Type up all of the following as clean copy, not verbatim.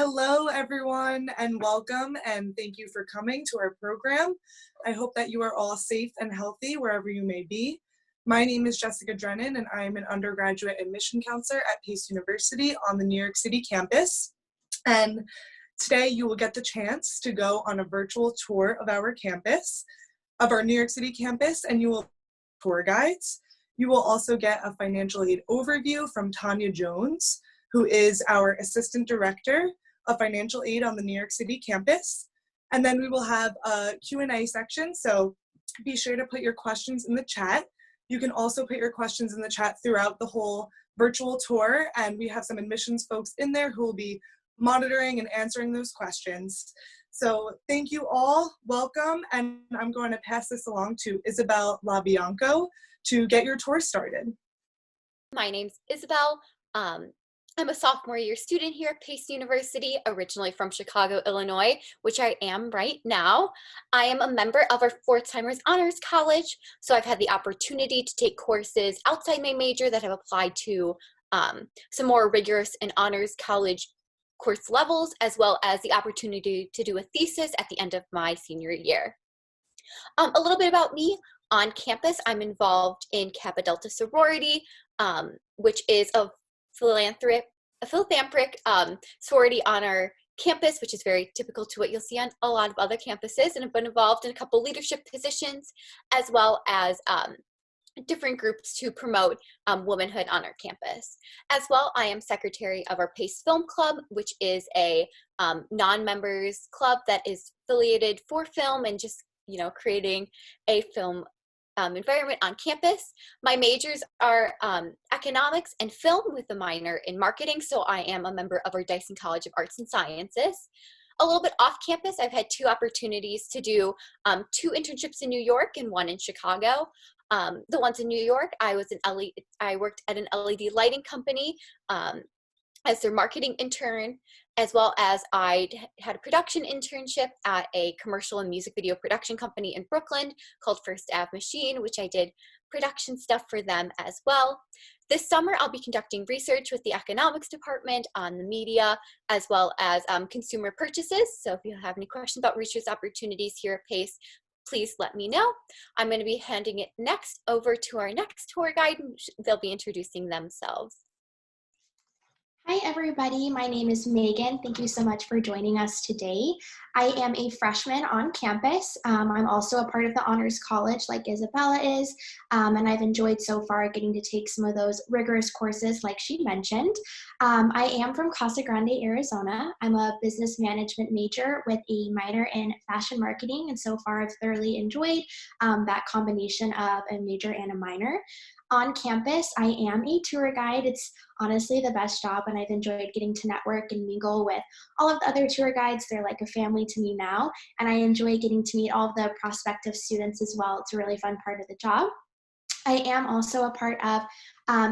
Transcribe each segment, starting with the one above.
Hello, everyone, and welcome, and thank you for coming to our program. I hope that you are all safe and healthy wherever you may be. My name is Jessica Drennan, and I am an undergraduate admission counselor at Pace University on the New York City campus. And today you will get the chance to go on a virtual tour of our campus, of our New York City campus, and you will tour guides. You will also get a financial aid overview from Tanya Jones, who is our Assistant Director of Financial Aid on the New York City campus. And then we will have a Q&A section, so be sure to put your questions in the chat. You can also put your questions in the chat throughout the whole virtual tour, and we have some admissions folks in there who will be monitoring and answering those questions. So thank you all, welcome, and I'm going to pass this along to Isabel LaBianco to get your tour started. My name's Isabel. I'm a sophomore year student here at Pace University, originally from Chicago, Illinois, which I am right now. I am a member of our Fourth Timers Honors College, so I've had the opportunity to take courses outside my major that have applied to some more rigorous and honors college course levels, as well as the opportunity to do a thesis at the end of my senior year. A little bit about me. On campus, I'm involved in Kappa Delta sorority, which is a philanthropic sorority on our campus, which is very typical to what you'll see on a lot of other campuses, and have been involved in a couple leadership positions, as well as different groups to promote womanhood on our campus. As well, I am secretary of our Pace Film Club, which is a non-members club that is affiliated for film and just, creating a film environment on campus. My majors are economics and film with a minor in marketing, so I am a member of our Dyson College of Arts and Sciences. A little bit off campus, I've had two opportunities to do two internships in New York and one in Chicago. The ones in New York, I worked at an LED lighting company as their marketing intern, as well as I had a production internship at a commercial and music video production company in Brooklyn called First Ave Machine, which I did production stuff for them as well. This summer, I'll be conducting research with the economics department on the media, as well as consumer purchases. So if you have any questions about research opportunities here at Pace, please let me know. I'm going to be handing it next over to our next tour guide. They'll be introducing themselves. Hi everybody, my name is Megan. Thank you so much for joining us today. I am a freshman on campus. I'm also a part of the Honors College like Isabella is, and I've enjoyed so far getting to take some of those rigorous courses like she mentioned. I am from Casa Grande, Arizona. I'm a business management major with a minor in fashion marketing, and so far I've thoroughly enjoyed that combination of a major and a minor. On campus, I am a tour guide. It's honestly the best job, and I've enjoyed getting to network and mingle with all of the other tour guides. They're like a family to me now, and I enjoy getting to meet all of the prospective students as well. It's a really fun part of the job. I am also a part of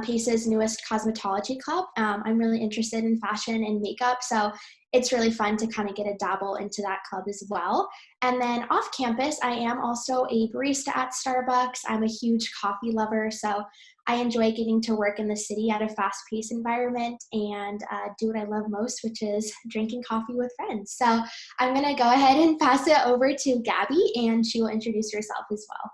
Pace's newest cosmetology club. I'm really interested in fashion and makeup, so it's really fun to kind of get a dabble into that club as well. And then off campus, I am also a barista at Starbucks. I'm a huge coffee lover, so I enjoy getting to work in the city at a fast-paced environment and do what I love most, which is drinking coffee with friends. So I'm going to go ahead and pass it over to Gabby, and she will introduce herself as well.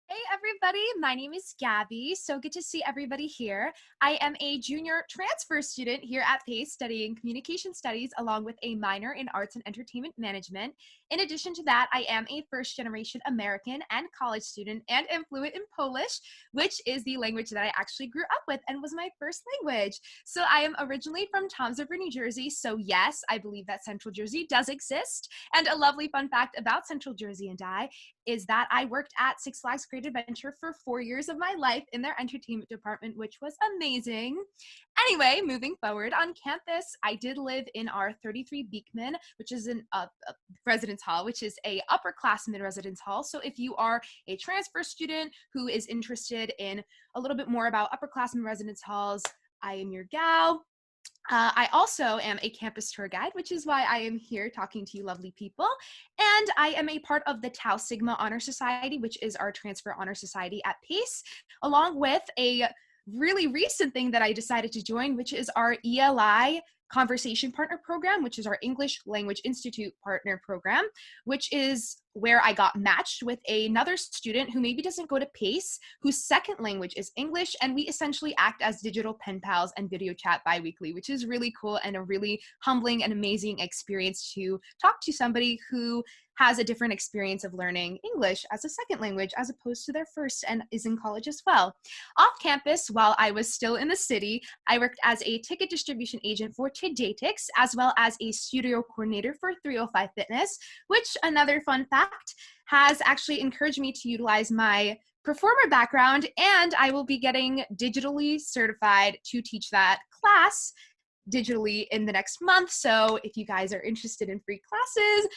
Hey everybody, my name is Gabby. So good to see everybody here. I am a junior transfer student here at Pace studying communication studies along with a minor in arts and entertainment management. In addition to that, I am a first generation American and college student and am fluent in Polish, which is the language that I actually grew up with and was my first language. So I am originally from Toms River, New Jersey. So yes, I believe that Central Jersey does exist. And a lovely fun fact about Central Jersey and I is that I worked at Six Flags Great Adventure for 4 years of my life in their entertainment department, which was amazing. Anyway, moving forward on campus, I did live in our 33 Beekman, which is a residence hall, which is a upperclassmen residence hall. So if you are a transfer student who is interested in a little bit more about upperclassmen residence halls, I am your gal. I also am a campus tour guide, which is why I am here talking to you lovely people. And I am a part of the Tau Sigma Honor Society, which is our transfer honor society at Pace, along with a really recent thing that I decided to join, which is our ELI Conversation Partner Program, which is our English Language Institute Partner Program, which is where I got matched with another student who maybe doesn't go to PACE, whose second language is English, and we essentially act as digital pen pals and video chat bi-weekly, which is really cool and a really humbling and amazing experience to talk to somebody who has a different experience of learning English as a second language as opposed to their first and is in college as well. Off campus, while I was still in the city, I worked as a ticket distribution agent for Todaytix, as well as a studio coordinator for 305 Fitness, which, another fun fact, has actually encouraged me to utilize my performer background, and I will be getting digitally certified to teach that class digitally in the next month. So if you guys are interested in free classes,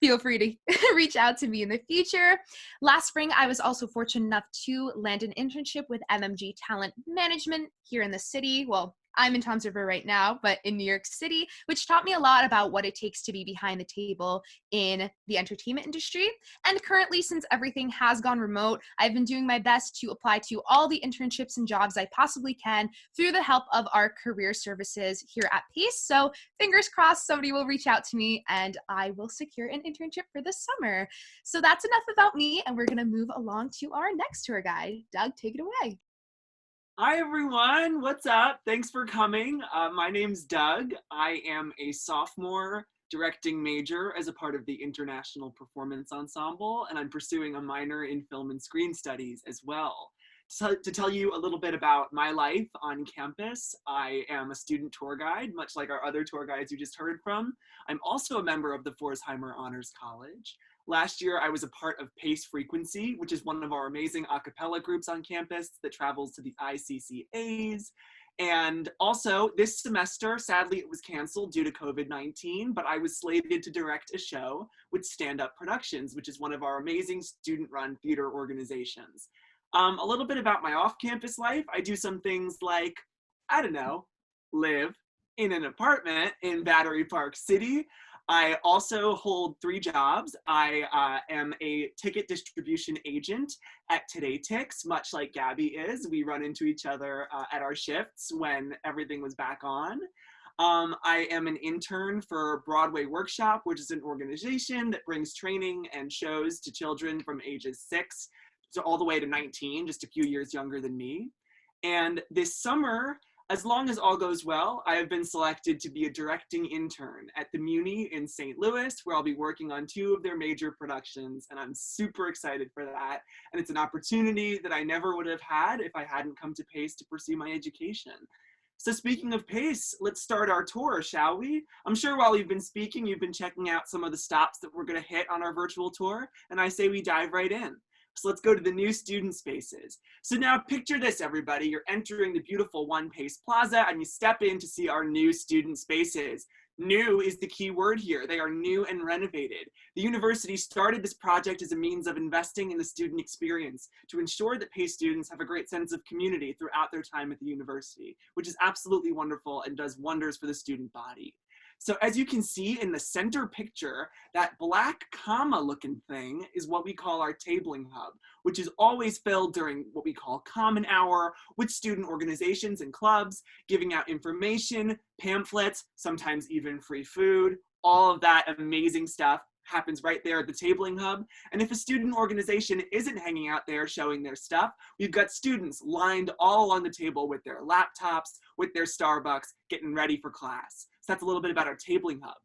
feel free to reach out to me in the future. Last spring, I was also fortunate enough to land an internship with MMG Talent Management here in the city. Well, I'm in Toms River right now, but in New York City, which taught me a lot about what it takes to be behind the table in the entertainment industry. And currently, since everything has gone remote, I've been doing my best to apply to all the internships and jobs I possibly can through the help of our career services here at PACE. So fingers crossed, somebody will reach out to me and I will secure an internship for this summer. So that's enough about me, and we're gonna move along to our next tour guide. Doug, take it away. Hi everyone, what's up? Thanks for coming. My name's Doug. I am a sophomore directing major as a part of the International Performance Ensemble, and I'm pursuing a minor in film and screen studies as well. So, to tell you a little bit about my life on campus, I am a student tour guide, much like our other tour guides you just heard from. I'm also a member of the Forsheimer Honors College. Last year, I was a part of PACE Frequency, which is one of our amazing a cappella groups on campus that travels to the ICCAs. And also this semester, sadly, it was canceled due to COVID-19, but I was slated to direct a show with Stand Up Productions, which is one of our amazing student-run theater organizations. A little bit about my off-campus life. I do some things like, I don't know, live in an apartment in Battery Park City. I also hold 3 jobs. I am a ticket distribution agent at Todaytix, much like Gabby is. We run into each other at our shifts when everything was back on. I am an intern for Broadway Workshop, which is an organization that brings training and shows to children from ages 6 to all the way to 19, just a few years younger than me. And this summer, as long as all goes well, I have been selected to be a directing intern at the Muni in St. Louis, where I'll be working on 2 of their major productions, and I'm super excited for that. And it's an opportunity that I never would have had if I hadn't come to PACE to pursue my education. So speaking of PACE, let's start our tour, shall we? I'm sure while we've been speaking, you've been checking out some of the stops that we're gonna hit on our virtual tour, and I say we dive right in. So let's go to the new student spaces. So now picture this, everybody. You're entering the beautiful One PACE Plaza and you step in to see our new student spaces. New is the key word here. They are new and renovated. The university started this project as a means of investing in the student experience to ensure that PACE students have a great sense of community throughout their time at the university, which is absolutely wonderful and does wonders for the student body. So as you can see in the center picture, that black comma looking thing is what we call our tabling hub, which is always filled during what we call common hour with student organizations and clubs, giving out information, pamphlets, sometimes even free food. All of that amazing stuff happens right there at the tabling hub. And if a student organization isn't hanging out there showing their stuff, we've got students lined all along the table with their laptops, with their Starbucks, getting ready for class. So that's a little bit about our tabling hub.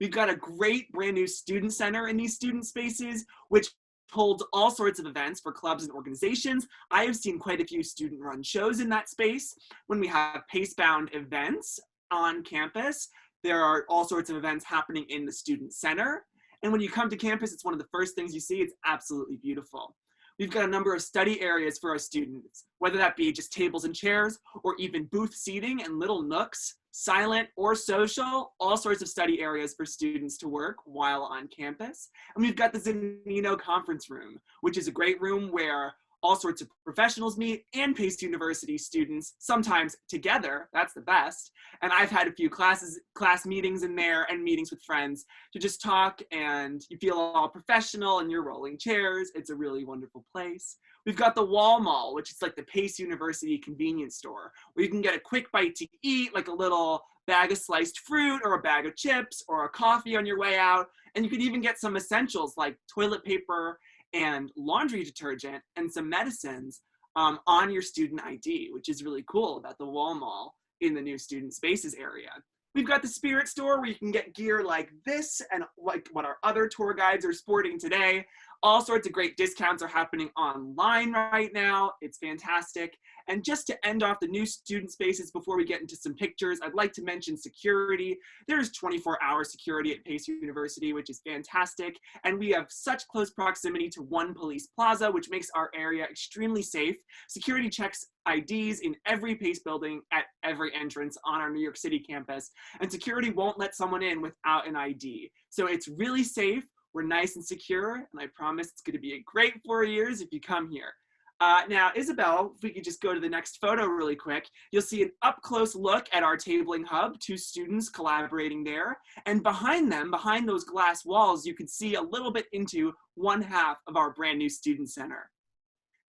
We've got a great brand new student center in these student spaces, which holds all sorts of events for clubs and organizations. I have seen quite a few student-run shows in that space. When we have PACE-bound events on campus, there are all sorts of events happening in the student center. And when you come to campus, it's one of the first things you see. It's absolutely beautiful. We've got a number of study areas for our students, whether that be just tables and chairs, or even booth seating and little nooks, silent or social, all sorts of study areas for students to work while on campus. And we've got the Zanino conference room, which is a great room where all sorts of professionals meet and PACE University students, sometimes together, that's the best. And I've had a few class meetings in there and meetings with friends to just talk, and you feel all professional and you're rolling chairs. It's a really wonderful place. We've got the Wall Mall, which is like the Pace University convenience store, where you can get a quick bite to eat, like a little bag of sliced fruit or a bag of chips or a coffee on your way out. And you could even get some essentials like toilet paper and laundry detergent and some medicines on your student ID, which is really cool about the Wall Mall in the new Student Spaces area. We've got the Spirit Store where you can get gear like this and like what our other tour guides are sporting today. All sorts of great discounts are happening online right now. It's fantastic. And just to end off the new Student Spaces before we get into some pictures, I'd like to mention security. There's 24-hour security at Pace University, which is fantastic. And we have such close proximity to one police plaza, which makes our area extremely safe. Security checks IDs in every Pace building at every entrance on our New York City campus. And security won't let someone in without an ID. So it's really safe. We're nice and secure, and I promise it's going to be a great 4 years if you come here. Now, Isabel, if we could just go to the next photo really quick, you'll see an up-close look at our tabling hub, 2 students collaborating there. And behind them, behind those glass walls, you can see a little bit into one half of our brand new student center.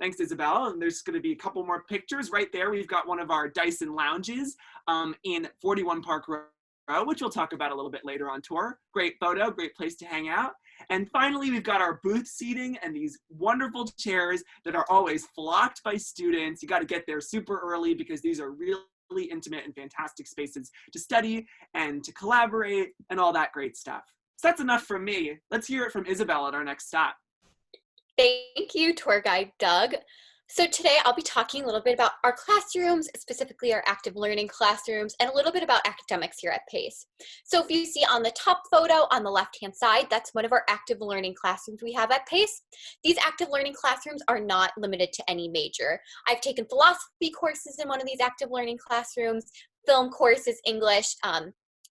Thanks, Isabel. And there's going to be a couple more pictures. Right there, we've got one of our Dyson lounges in 41 Park Row, which we'll talk about a little bit later on tour. Great photo, great place to hang out. And finally, we've got our booth seating and these wonderful chairs that are always flocked by students. You got to get there super early because these are really intimate and fantastic spaces to study and to collaborate and all that great stuff. So that's enough from me. Let's hear it from Isabel at our next stop. Thank you, tour guide Doug. So today I'll be talking a little bit about our classrooms, specifically our active learning classrooms, and a little bit about academics here at Pace. So if you see on the top photo on the left-hand side, that's one of our active learning classrooms we have at Pace. These active learning classrooms are not limited to any major. I've taken philosophy courses in one of these active learning classrooms, film courses, English.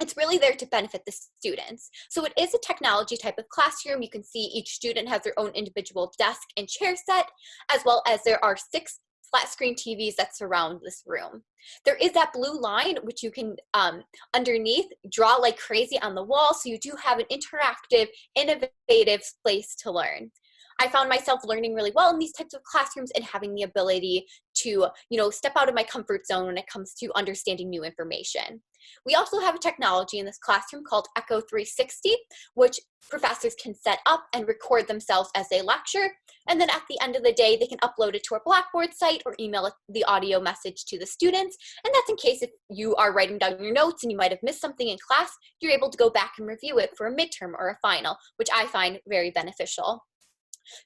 It's really there to benefit the students. So it is a technology type of classroom. You can see each student has their own individual desk and chair set, as well as there are 6 flat screen TVs that surround this room. There is that blue line, which you can underneath draw like crazy on the wall. So you do have an interactive, innovative place to learn. I found myself learning really well in these types of classrooms and having the ability to, step out of my comfort zone when it comes to understanding new information. We also have a technology in this classroom called Echo 360, which professors can set up and record themselves as they lecture. And then at the end of the day, they can upload it to our Blackboard site or email the audio message to the students. And that's in case if you are writing down your notes and you might have missed something in class, you're able to go back and review it for a midterm or a final, which I find very beneficial.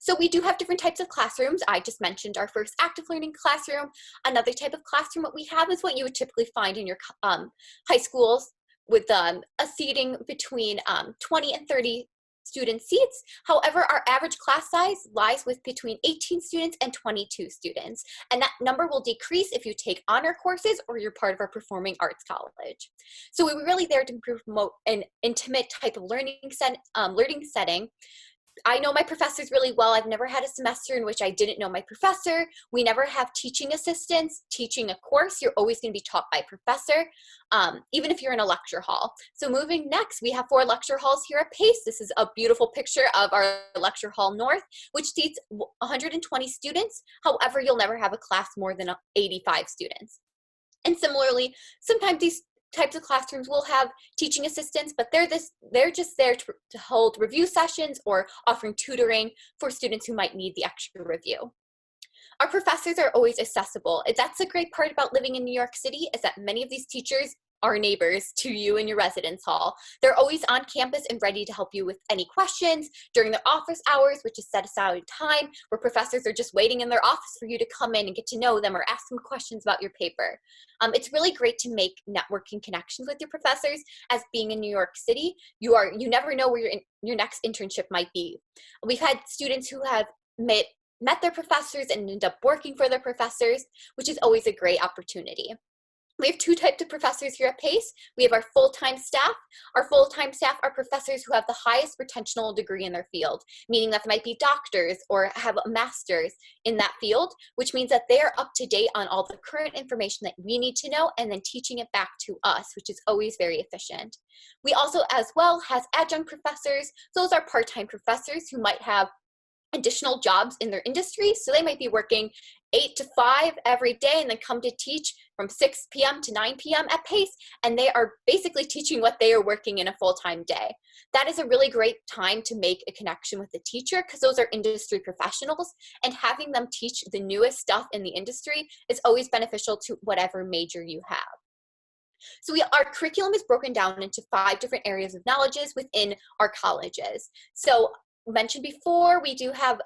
So we do have different types of classrooms. I just mentioned our first active learning classroom. Another type of classroom what we have is what you would typically find in your high schools with a seating between 20 and 30 student seats. However, our average class size lies with between 18 students and 22 students. And that number will decrease if you take honor courses or you're part of our performing arts college. So we were really there to promote an intimate type of learning setting. I know my professors really well. I've never had a semester in which I didn't know my professor. We never have teaching assistants teaching a course. You're always going to be taught by a professor, even if you're in a lecture hall. So moving next, we have 4 lecture halls here at Pace. This is a beautiful picture of our lecture hall north, which seats 120 students. However, you'll never have a class more than 85 students. And similarly, sometimes these types of classrooms will have teaching assistants, but they're just there to hold review sessions or offering tutoring for students who might need the extra review. Our professors are always accessible. That's a great part about living in New York City, is that many of these teachers are neighbors to you in your residence hall. They're always on campus and ready to help you with any questions during their office hours, which is set aside time where professors are just waiting in their office for you to come in and get to know them or ask them questions about your paper. It's really great to make networking connections with your professors, as being in New York City, you never know where your next internship might be. We've had students who have met their professors and end up working for their professors, which is always a great opportunity. We have 2 types of professors here at Pace. We have our full-time staff. Our full-time staff are professors who have the highest retentional degree in their field, meaning that they might be doctors or have a master's in that field, which means that they are up to date on all the current information that we need to know and then teaching it back to us, which is always very efficient. We also, as well, has adjunct professors. Those are part-time professors who might have additional jobs in their industry. So they might be working 8 to 5 every day and then come to teach from 6 p.m. to 9 p.m. at Pace, and they are basically teaching what they are working in a full-time day. That is a really great time to make a connection with the teacher, because those are industry professionals, and having them teach the newest stuff in the industry is always beneficial to whatever major you have. So our curriculum is broken down into 5 different areas of knowledges within our colleges. So mentioned before, we do have,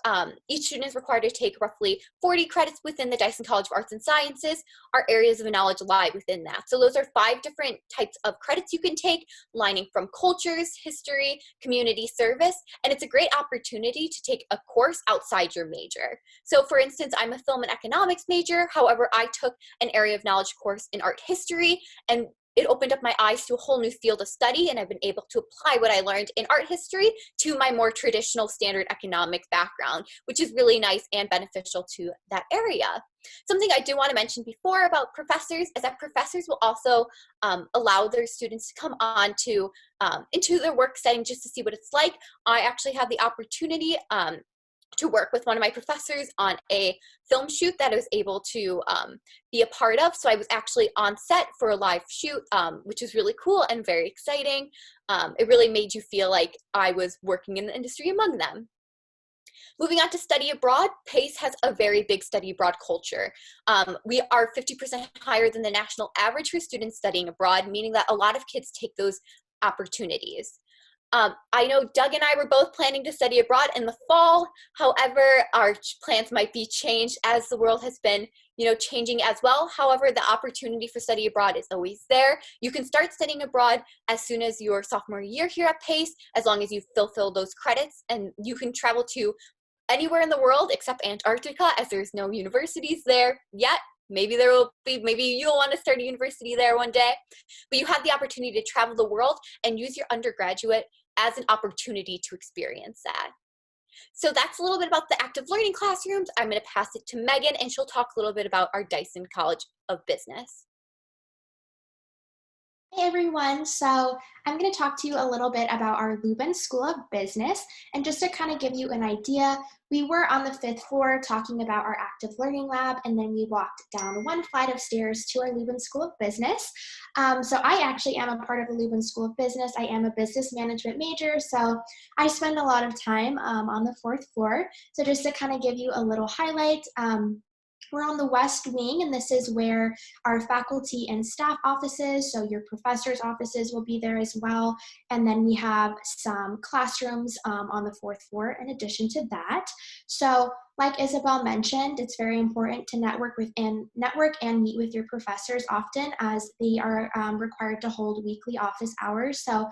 each student is required to take roughly 40 credits within the Dyson College of Arts and Sciences. Our areas of knowledge lie within that. So those are 5 different types of credits you can take, lining from cultures, history, community service, and it's a great opportunity to take a course outside your major. So for instance, I'm a film and economics major. However, I took an area of knowledge course in art history, and it opened up my eyes to a whole new field of study, and I've been able to apply what I learned in art history to my more traditional standard economic background, which is really nice and beneficial to that area. Something I do want to mention before about professors is that professors will also allow their students to come on to into their work setting just to see what it's like. I actually had the opportunity to work with one of my professors on a film shoot that I was able to be a part of. So I was actually on set for a live shoot, which was really cool and very exciting. It really made you feel like I was working in the industry among them. Moving on to study abroad, Pace has a very big study abroad culture. We are 50% higher than the national average for students studying abroad, meaning that a lot of kids take those opportunities. I know Doug and I were both planning to study abroad in the fall. However, our plans might be changed as the world has been, changing as well. However, the opportunity for study abroad is always there. You can start studying abroad as soon as your sophomore year here at Pace, as long as you fulfill those credits, and you can travel to anywhere in the world except Antarctica, as there's no universities there yet. Maybe there will be, maybe you'll want to start a university there one day, but you have the opportunity to travel the world and use your undergraduate as an opportunity to experience that. So that's a little bit about the active learning classrooms. I'm going to pass it to Megan, and she'll talk a little bit about our Dyson College of Business. Hey everyone, so I'm going to talk to you a little bit about our LUBIN School of Business, and just to kind of give you an idea, we were on the 5th floor talking about our active learning lab, and then we walked down 1 flight of stairs to our LUBIN School of Business. So I actually am a part of the LUBIN School of Business. I am a business management major, so I spend a lot of time on the 4th floor. So just to kind of give you a little highlight, we're on the west wing, and this is where our faculty and staff offices, so your professors' offices will be there as well. And then we have some classrooms on the 4th floor in addition to that. So like Isabel mentioned, it's very important to network and meet with your professors often, as they are required to hold weekly office hours. So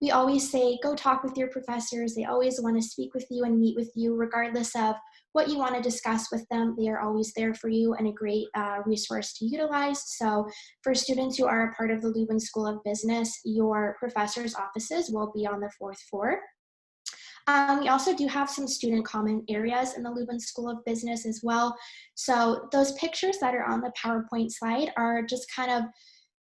we always say, go talk with your professors. They always want to speak with you and meet with you regardless of what you want to discuss with them. They are always there for you and a great resource to utilize. So for students who are a part of the LUBIN School of Business, your professors' offices will be on the 4th floor. We also do have some student common areas in the LUBIN School of Business as well. So those pictures that are on the PowerPoint slide are just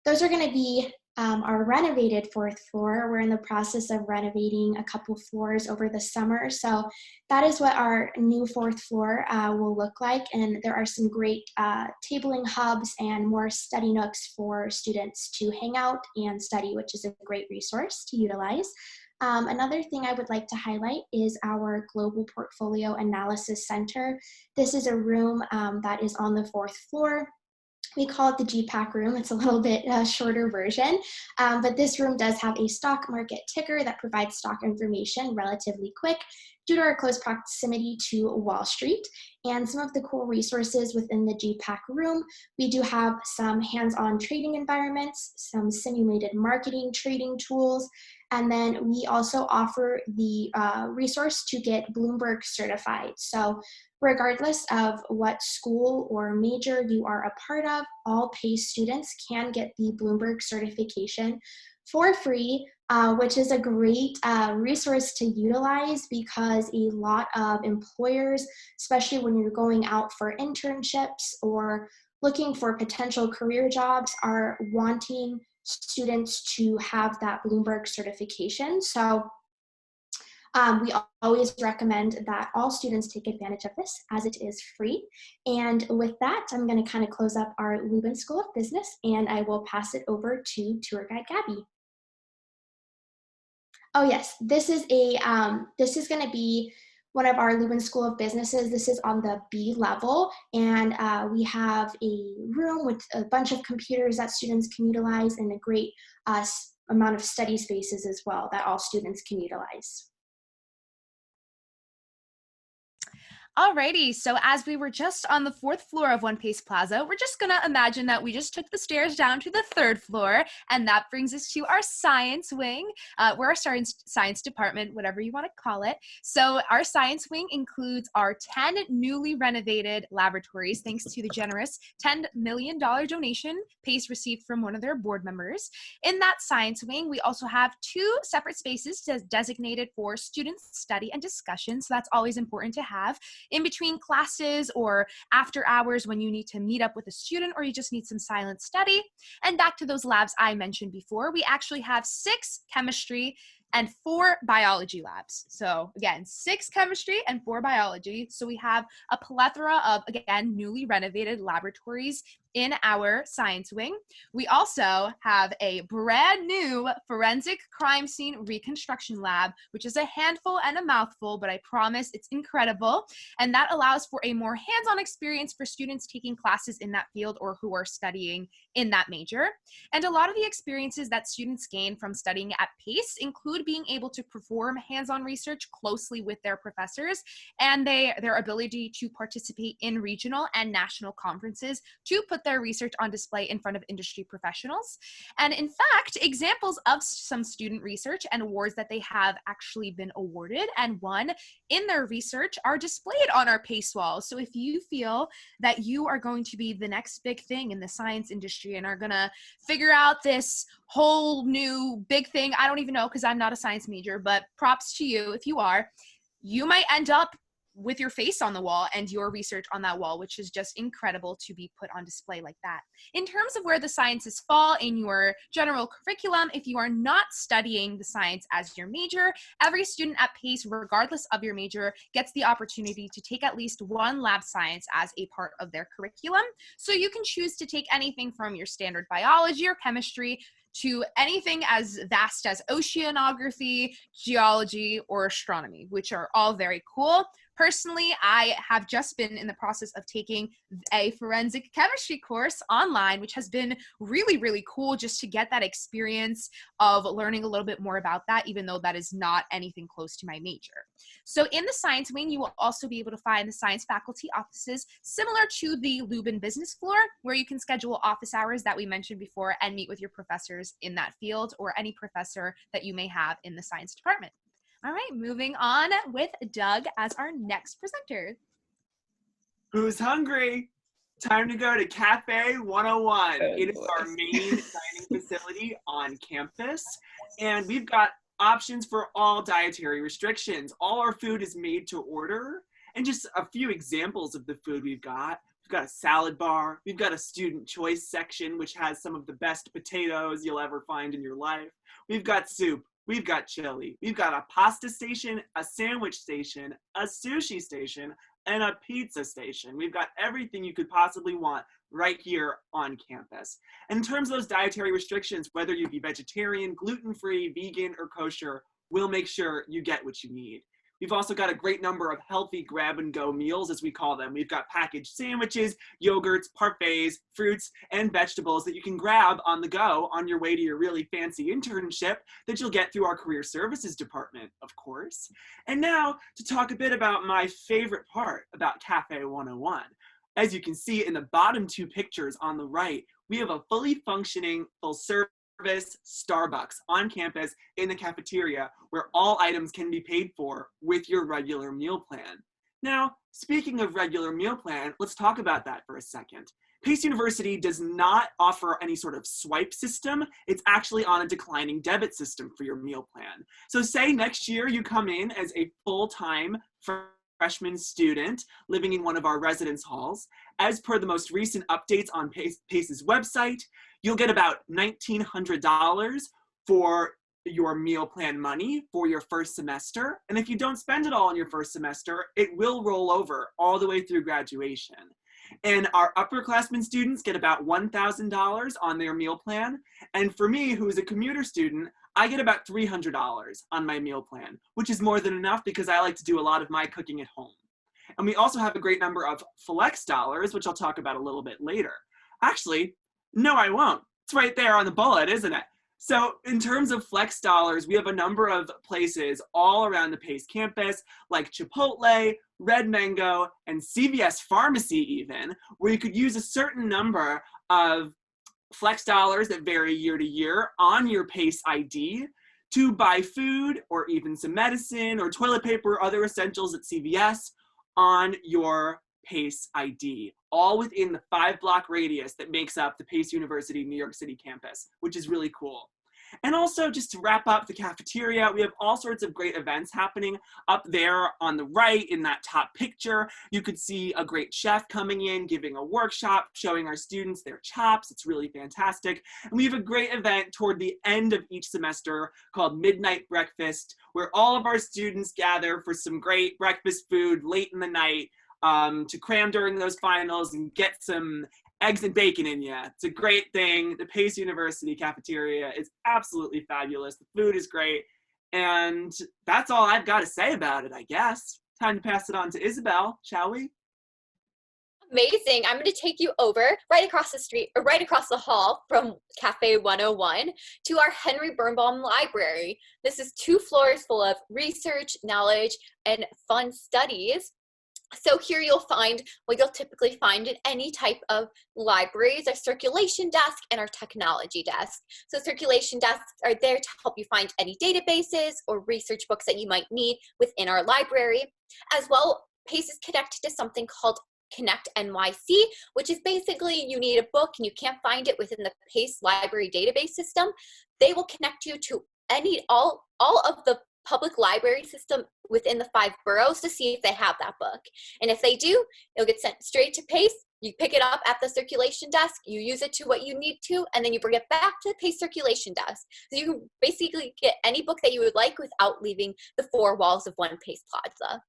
those are going to be our renovated 4th floor. We're in the process of renovating a couple floors over the summer. So that is what our new 4th floor will look like. And there are some great tabling hubs and more study nooks for students to hang out and study, which is a great resource to utilize. Another thing I would like to highlight is our Global Portfolio Analysis Center. This is a room that is on the 4th floor. We call it the GPAC room. It's a little bit shorter version, but this room does have a stock market ticker that provides stock information relatively quick due to our close proximity to Wall Street. And some of the cool resources within the GPAC room, we do have some hands-on trading environments, some simulated marketing trading tools, and then we also offer the resource to get Bloomberg certified. So regardless of what school or major you are a part of, all PACE students can get the Bloomberg certification for free, which is a great resource to utilize because a lot of employers, especially when you're going out for internships or looking for potential career jobs, are wanting students to have that Bloomberg certification. So We always recommend that all students take advantage of this as it is free. And with that, I'm going to kind of close up our LUBIN School of Business, and I will pass it over to Tour Guide Gabby. Oh yes, this is going to be one of our LUBIN School of Businesses. This is on the B level, and we have a room with a bunch of computers that students can utilize, and a great amount of study spaces as well that all students can utilize. Alrighty, so as we were just on the 4th floor of One Pace Plaza, we're just gonna imagine that we just took the stairs down to the 3rd floor, and that brings us to our science wing. We're our science department, whatever you want to call it. So our science wing includes our 10 newly renovated laboratories, thanks to the generous $10 million donation Pace received from one of their board members. In that science wing, we also have 2 separate spaces designated for student study and discussion, so that's always important to have. In between classes or after hours when you need to meet up with a student or you just need some silent study. And back to those labs I mentioned before, we actually have 6 chemistry and 4 biology labs. So again, 6 chemistry and 4 biology. So we have a plethora of, again, newly renovated laboratories in our science wing. We also have a brand new forensic crime scene reconstruction lab, which is a handful and a mouthful, but I promise it's incredible. And that allows for a more hands-on experience for students taking classes in that field or who are studying in that major. And a lot of the experiences that students gain from studying at Pace include being able to perform hands-on research closely with their professors and their ability to participate in regional and national conferences to put their research on display in front of industry professionals. And in fact, examples of some student research and awards that they have actually been awarded and won in their research are displayed on our Pace walls. So if you feel that you are going to be the next big thing in the science industry and are gonna figure out this whole new big thing, I don't even know because I'm not a science major, but props to you if you are, you might end up with your face on the wall and your research on that wall, which is just incredible to be put on display like that. In terms of where the sciences fall in your general curriculum, if you are not studying the science as your major, every student at Pace, regardless of your major, gets the opportunity to take at least 1 lab science as a part of their curriculum. So you can choose to take anything from your standard biology or chemistry to anything as vast as oceanography, geology, or astronomy, which are all very cool. Personally, I have just been in the process of taking a forensic chemistry course online, which has been really, really cool just to get that experience of learning a little bit more about that, even though that is not anything close to my major. So in the science wing, you will also be able to find the science faculty offices similar to the LUBIN business floor, where you can schedule office hours that we mentioned before and meet with your professors in that field or any professor that you may have in the science department. All right, moving on with Doug as our next presenter. Who's hungry? Time to go to Cafe 101. It is our main dining facility on campus, and we've got options for all dietary restrictions. All our food is made to order, and just a few examples of the food we've got. We've got a salad bar. We've got a student choice section, which has some of the best potatoes you'll ever find in your life. We've got soup. We've got chili. We've got a pasta station, a sandwich station, a sushi station, and a pizza station. We've got everything you could possibly want right here on campus. And in terms of those dietary restrictions, whether you be vegetarian, gluten-free, vegan, or kosher, we'll make sure you get what you need. We've also got a great number of healthy grab-and-go meals, as we call them. We've got packaged sandwiches, yogurts, parfaits, fruits, and vegetables that you can grab on the go on your way to your really fancy internship that you'll get through our Career Services Department, of course. And now to talk a bit about my favorite part about Cafe 101. As you can see in the bottom 2 pictures on the right, we have a fully functioning, full-service Starbucks on campus in the cafeteria where all items can be paid for with your regular meal plan. Now, speaking of regular meal plan, let's talk about that for a second. Pace University does not offer any sort of swipe system. It's actually on a declining debit system for your meal plan. So say next year you come in as a full-time freshman student living in one of our residence halls. As per the most recent updates on Pace's website, you'll get about $1,900 for your meal plan money for your first semester. And if you don't spend it all in your first semester, it will roll over all the way through graduation. And our upperclassmen students get about $1,000 on their meal plan. And for me, who is a commuter student, I get about $300 on my meal plan, which is more than enough because I like to do a lot of my cooking at home. And we also have a great number of flex dollars, which I'll talk about a little bit later. Actually, no, I won't. It's right there on the bullet, isn't it? So in terms of flex dollars, we have a number of places all around the Pace campus, like Chipotle, Red Mango, and CVS Pharmacy even, where you could use a certain number of flex dollars that vary year to year on your Pace ID to buy food or even some medicine or toilet paper or other essentials at CVS on your Pace ID, all within the 5-block radius that makes up the Pace University New York City campus, which is really cool. And also, just to wrap up the cafeteria, we have all sorts of great events happening up there on the right in that top picture. You could see a great chef coming in, giving a workshop, showing our students their chops. It's really fantastic. And we have a great event toward the end of each semester called Midnight Breakfast, where all of our students gather for some great breakfast food late in the night to cram during those finals and get some eggs and bacon in you. It's a great thing. The Pace University cafeteria is absolutely fabulous. The food is great. And that's all I've got to say about it, I guess. Time to pass it on to Isabel, shall we? Amazing. I'm going to take you over right across the street, or right across the hall from Cafe 101 to our Henry Birnbaum Library. This is 2 floors full of research, knowledge, and fun studies. So here you'll find what you'll typically find in any type of libraries, our circulation desk and our technology desk. So circulation desks are there to help you find any databases or research books that you might need within our library. As well, PACE is connected to something called Connect NYC, which is basically you need a book and you can't find it within the PACE library database system. They will connect you to all of the public library system within the 5 boroughs to see if they have that book. And if they do, it'll get sent straight to PACE. You pick it up at the circulation desk, you use it to what you need to, and then you bring it back to the PACE circulation desk. So you can basically get any book that you would like without leaving the 4 walls of one PACE plaza.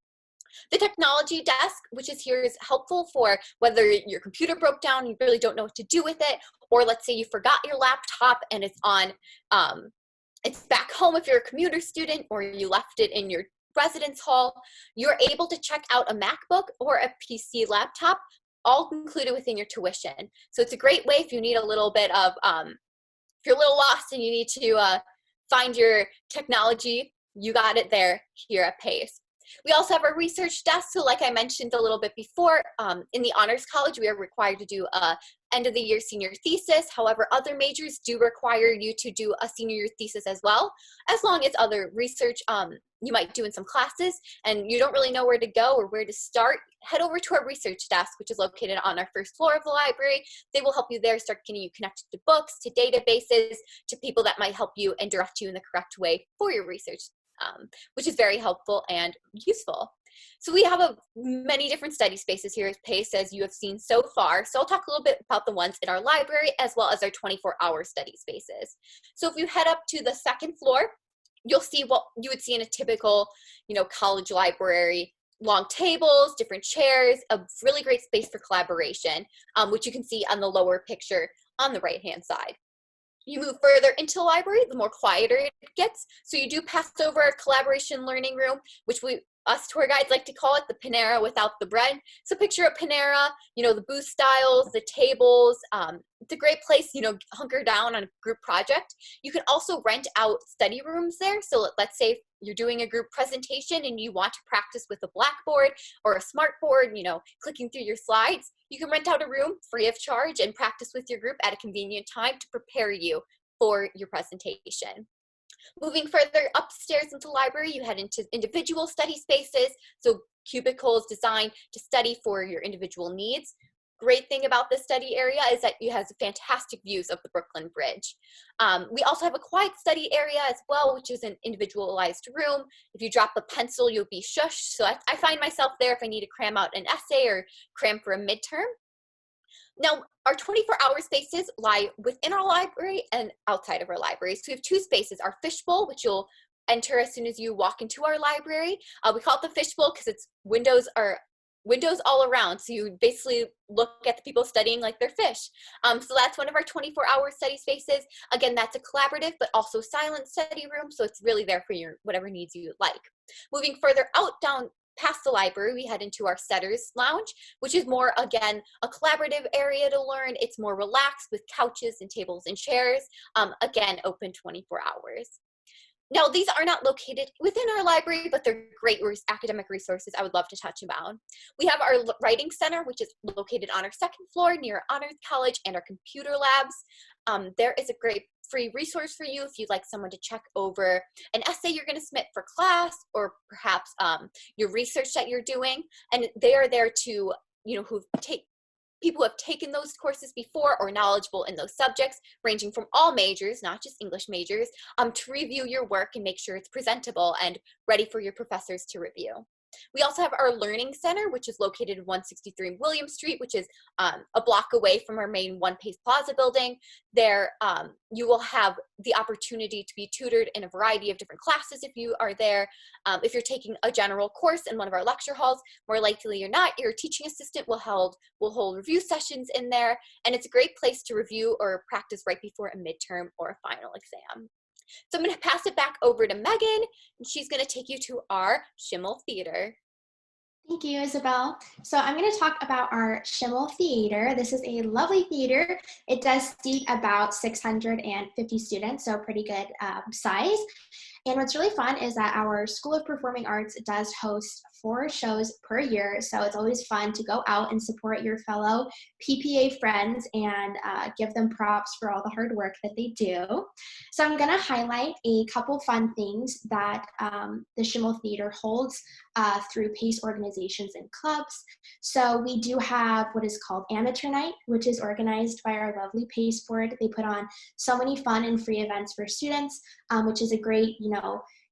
The technology desk, which is here, is helpful for whether your computer broke down, you really don't know what to do with it, or let's say you forgot your laptop and it's on it's back home if you're a commuter student, or you left it in your residence hall. You're able to check out a MacBook or a PC laptop, all included within your tuition. So it's a great way if you need a little bit of, if you're a little lost and you need to find your technology, you got it there here at PACE. We also have a research desk. So like I mentioned a little bit before, in the Honors College, we are required to do a end of the year senior thesis. However, other majors do require you to do a senior year thesis as well, as long as other research you might do in some classes and you don't really know where to go or where to start. Head over to our research desk, which is located on our 1st floor of the library. They will help you there, start getting you connected to books, to databases, to people that might help you and direct you in the correct way for your research, which is very helpful and useful. So we have many different study spaces here at PACE, as you have seen so far. So I'll talk a little bit about the ones in our library as well as our 24-hour study spaces. So if you head up to the 2nd floor, you'll see what you would see in a typical, college library: long tables, different chairs, a really great space for collaboration, which you can see on the lower picture on the right-hand side. You move further into the library, the more quieter it gets. So you do pass over a collaboration learning room, which us tour guides like to call it the Panera without the bread. So picture a Panera, the booth styles, the tables. It's a great place, hunker down on a group project. You can also rent out study rooms there. So let's say you're doing a group presentation and you want to practice with a blackboard or a smart board, clicking through your slides. You can rent out a room free of charge and practice with your group at a convenient time to prepare you for your presentation. Moving further upstairs into the library, you head into individual study spaces, so cubicles designed to study for your individual needs. Great thing about this study area is that it has fantastic views of the Brooklyn Bridge. We also have a quiet study area as well, which is an individualized room. If you drop a pencil, you'll be shushed. So I find myself there if I need to cram out an essay or cram for a midterm. Now, our 24-hour spaces lie within our library and outside of our library. So we have two spaces, our fishbowl, which you'll enter as soon as you walk into our library. We call it the fishbowl because it's windows all around. So you basically look at the people studying like they're fish. So that's one of our 24-hour study spaces. Again, that's a collaborative, but also silent study room. So it's really there for your whatever needs you like. Moving further out down past the library, we head into our Setters Lounge, which is more, again, a collaborative area to learn. It's more relaxed with couches and tables and chairs. Again, open 24 hours. Now, these are not located within our library, but they're great academic resources I would love to touch about. We have our Writing Center, which is located on our second floor near Honors College and our computer labs. There is a great free resource for you if you'd like someone to check over an essay you're going to submit for class, or perhaps your research that you're doing. And they are there to, people who have taken those courses before or knowledgeable in those subjects, ranging from all majors, not just English majors, to review your work and make sure it's presentable and ready for your professors to review. We also have our Learning Center, which is located at 163 William Street, which is a block away from our main One Pace Plaza building. There, you will have the opportunity to be tutored in a variety of different classes if you are there. If you're taking a general course in one of our lecture halls, more likely or not, your teaching assistant will hold review sessions in there, and it's a great place to review or practice right before a midterm or a final exam. So I'm going to pass it back over to Megan, and she's going to take you to our Schimmel Theater. Thank you, Isabel. So I'm going to talk about our Schimmel Theater. This is a lovely theater. It does seat about 650 students, so pretty good size. And what's really fun is that our School of Performing Arts does host 4 shows per year, so it's always fun to go out and support your fellow PPA friends and give them props for all the hard work that they do. So I'm going to highlight a couple fun things that the Schimmel Theater holds through PACE organizations and clubs. So we do have what is called Amateur Night, which is organized by our lovely PACE board. They put on so many fun and free events for students, which is a great,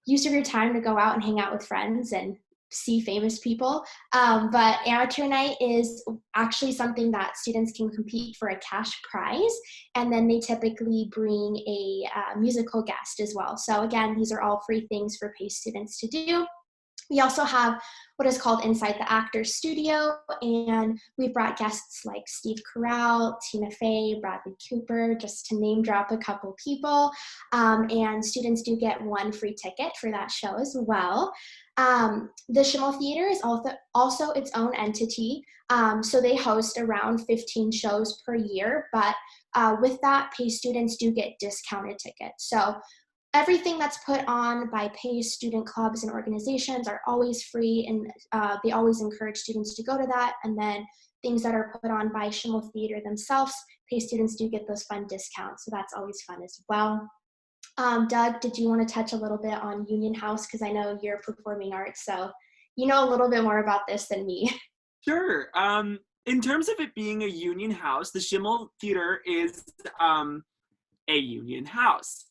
use of your time to go out and hang out with friends and see famous people. But Amateur Night is actually something that students can compete for a cash prize, and then they typically bring a musical guest as well. So again, these are all free things for PACE students to do. We also have what is called Inside the Actors Studio, and we've brought guests like Steve Carell, Tina Fey, Bradley Cooper, just to name drop a couple people, and students do get 1 free ticket for that show as well. The Schimmel Theater is also its own entity, so they host around 15 shows per year, but with that, PACE students do get discounted tickets. So everything that's put on by PACE student clubs and organizations are always free, and they always encourage students to go to that. And then things that are put on by Schimmel Theater themselves, PACE students do get those fun discounts, so that's always fun as well. Doug, did you want to touch a little bit on Union House? Because I know you're performing arts, so you know a little bit more about this than me. Sure. In terms of it being a union house, the Schimmel Theater is a union house.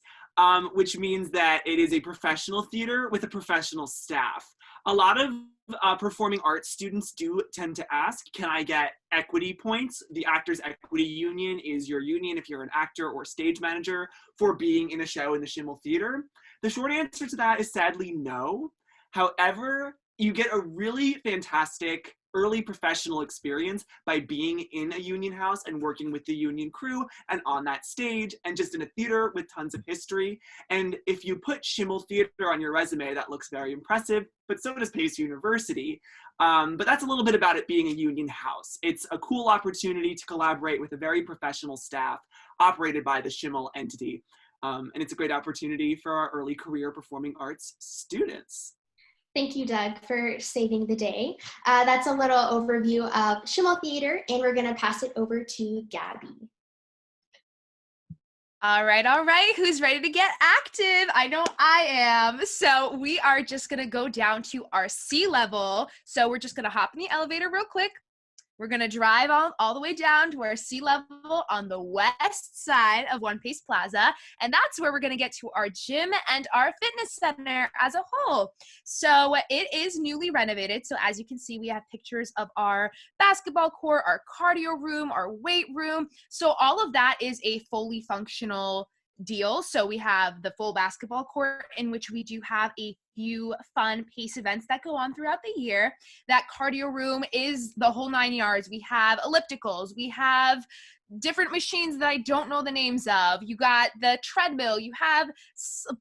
Which means that it is a professional theater with a professional staff. A lot of performing arts students do tend to ask, can I get equity points? The Actors Equity Union is your union if you're an actor or stage manager for being in a show in the Schimmel Theater. The short answer to that is sadly no. However, you get a really fantastic early professional experience by being in a union house and working with the union crew and on that stage and just in a theater with tons of history. And if you put Schimmel Theater on your resume, that looks very impressive, but so does Pace University. But that's a little bit about it being a union house. It's a cool opportunity to collaborate with a very professional staff operated by the Schimmel entity. And it's a great opportunity for our early career performing arts students. Thank you, Doug, for saving the day. That's a little overview of Schimmel Theater, and we're going to pass it over to Gabby. All right. Who's ready to get active? I know I am. So we are just going to go down to our C level. So we're just going to hop in the elevator real quick. We're going to drive all the way down to our sea level on the west side of One Pace Plaza. And that's where we're going to get to our gym and our fitness center as a whole. So it is newly renovated. So as you can see, we have pictures of our basketball court, our cardio room, our weight room. So all of that is a fully functional deal. So we have the full basketball court, in which we do have a few fun pace events that go on throughout the year. That cardio room is the whole 9 yards. We have ellipticals, we have different machines that I don't know the names of. You got the treadmill, you have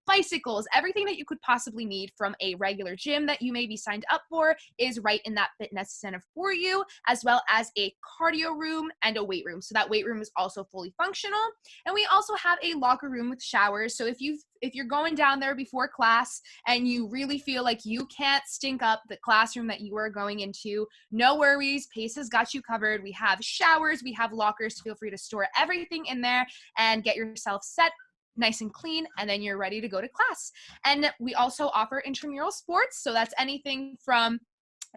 bicycles, everything that you could possibly need from a regular gym that you may be signed up for is right in that fitness center for you, as well as a cardio room and a weight room. So that weight room is also fully functional. And we also have a locker room with showers. So if you're going down there before class and you really feel like you can't stink up the classroom that you are going into, no worries, Pace has got you covered. We have showers, we have lockers. Feel free to store everything in there and get yourself set nice and clean, and then you're ready to go to class. And we also offer intramural sports. So that's anything from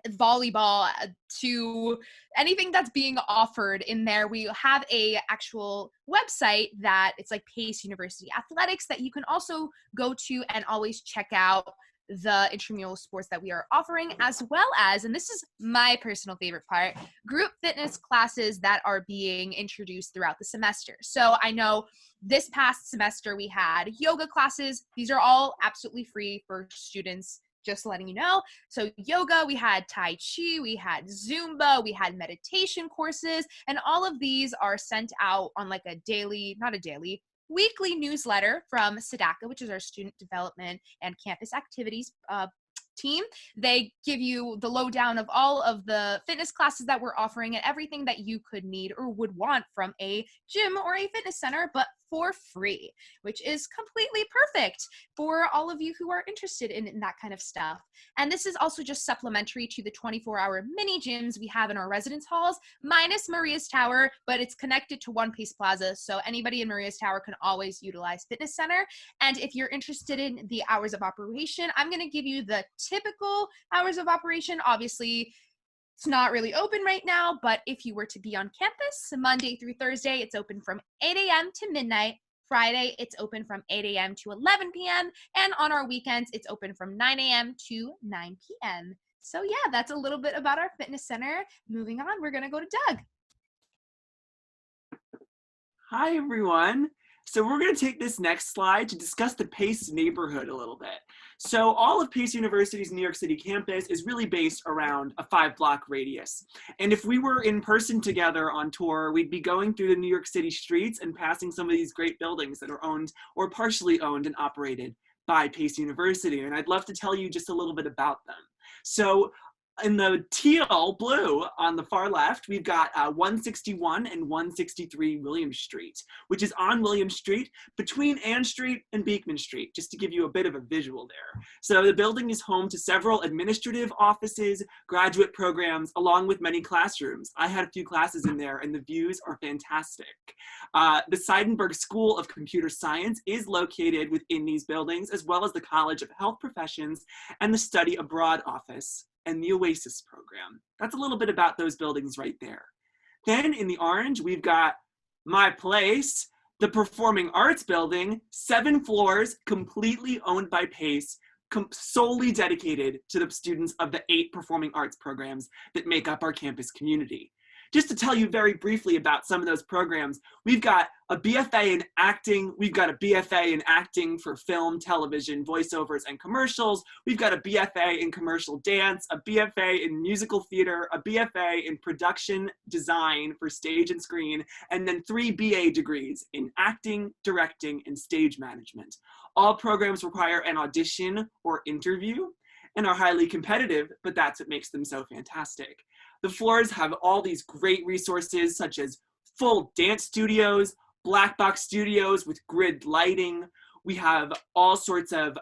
volleyball to anything that's being offered in there. We have a actual website that it's like Pace University Athletics that you can also go to and always check out the intramural sports that we are offering, as well as, and this is my personal favorite part, group fitness classes that are being introduced throughout the semester. So I know this past semester we had yoga classes. These are all absolutely free for students, just letting you know. So yoga, we had Tai Chi, we had Zumba, we had meditation courses, and all of these are sent out on like a daily, not a daily, weekly newsletter from SEDACA, which is our Student Development and Campus Activities team. They give you the lowdown of all of the fitness classes that we're offering and everything that you could need or would want from a gym or a fitness center, but for free, which is completely perfect for all of you who are interested in that kind of stuff. And this is also just supplementary to the 24-hour mini gyms we have in our residence halls, minus Maria's Tower, but it's connected to One Pace Plaza, so anybody in Maria's Tower can always utilize Fitness Center. And if you're interested in the hours of operation, I'm going to give you the typical hours of operation. Obviously, it's not really open right now, but if you were to be on campus, Monday through Thursday, it's open from 8 a.m. to midnight. Friday, it's open from 8 a.m. to 11 p.m. And on our weekends, it's open from 9 a.m. to 9 p.m. So yeah, that's a little bit about our fitness center. Moving on, we're going to go to Doug. Hi, everyone. So we're going to take this next slide to discuss the Pace neighborhood a little bit. So all of Pace University's New York City campus is really based around a 5-block radius. And if we were in person together on tour, we'd be going through the New York City streets and passing some of these great buildings that are owned or partially owned and operated by Pace University. And I'd love to tell you just a little bit about them. So in the teal blue on the far left, we've got 161 and 163 William Street, which is on William Street between Ann Street and Beekman Street, just to give you a bit of a visual there. So the building is home to several administrative offices, graduate programs, along with many classrooms. I had a few classes in there and the views are fantastic. The Seidenberg School of Computer Science is located within these buildings, as well as the College of Health Professions and the Study Abroad Office and the Oasis program. That's a little bit about those buildings right there. Then in the orange, we've got my place, the Performing Arts Building, 7 floors, completely owned by Pace, solely dedicated to the students of the 8 performing arts programs that make up our campus community. Just to tell you very briefly about some of those programs, we've got a BFA in acting, we've got a BFA in acting for film, television, voiceovers, and commercials, we've got a BFA in commercial dance, a BFA in musical theater, a BFA in production design for stage and screen, and then 3 BA degrees in acting, directing, and stage management. All programs require an audition or interview and are highly competitive, but that's what makes them so fantastic. The floors have all these great resources such as full dance studios, black box studios with grid lighting. We have all sorts of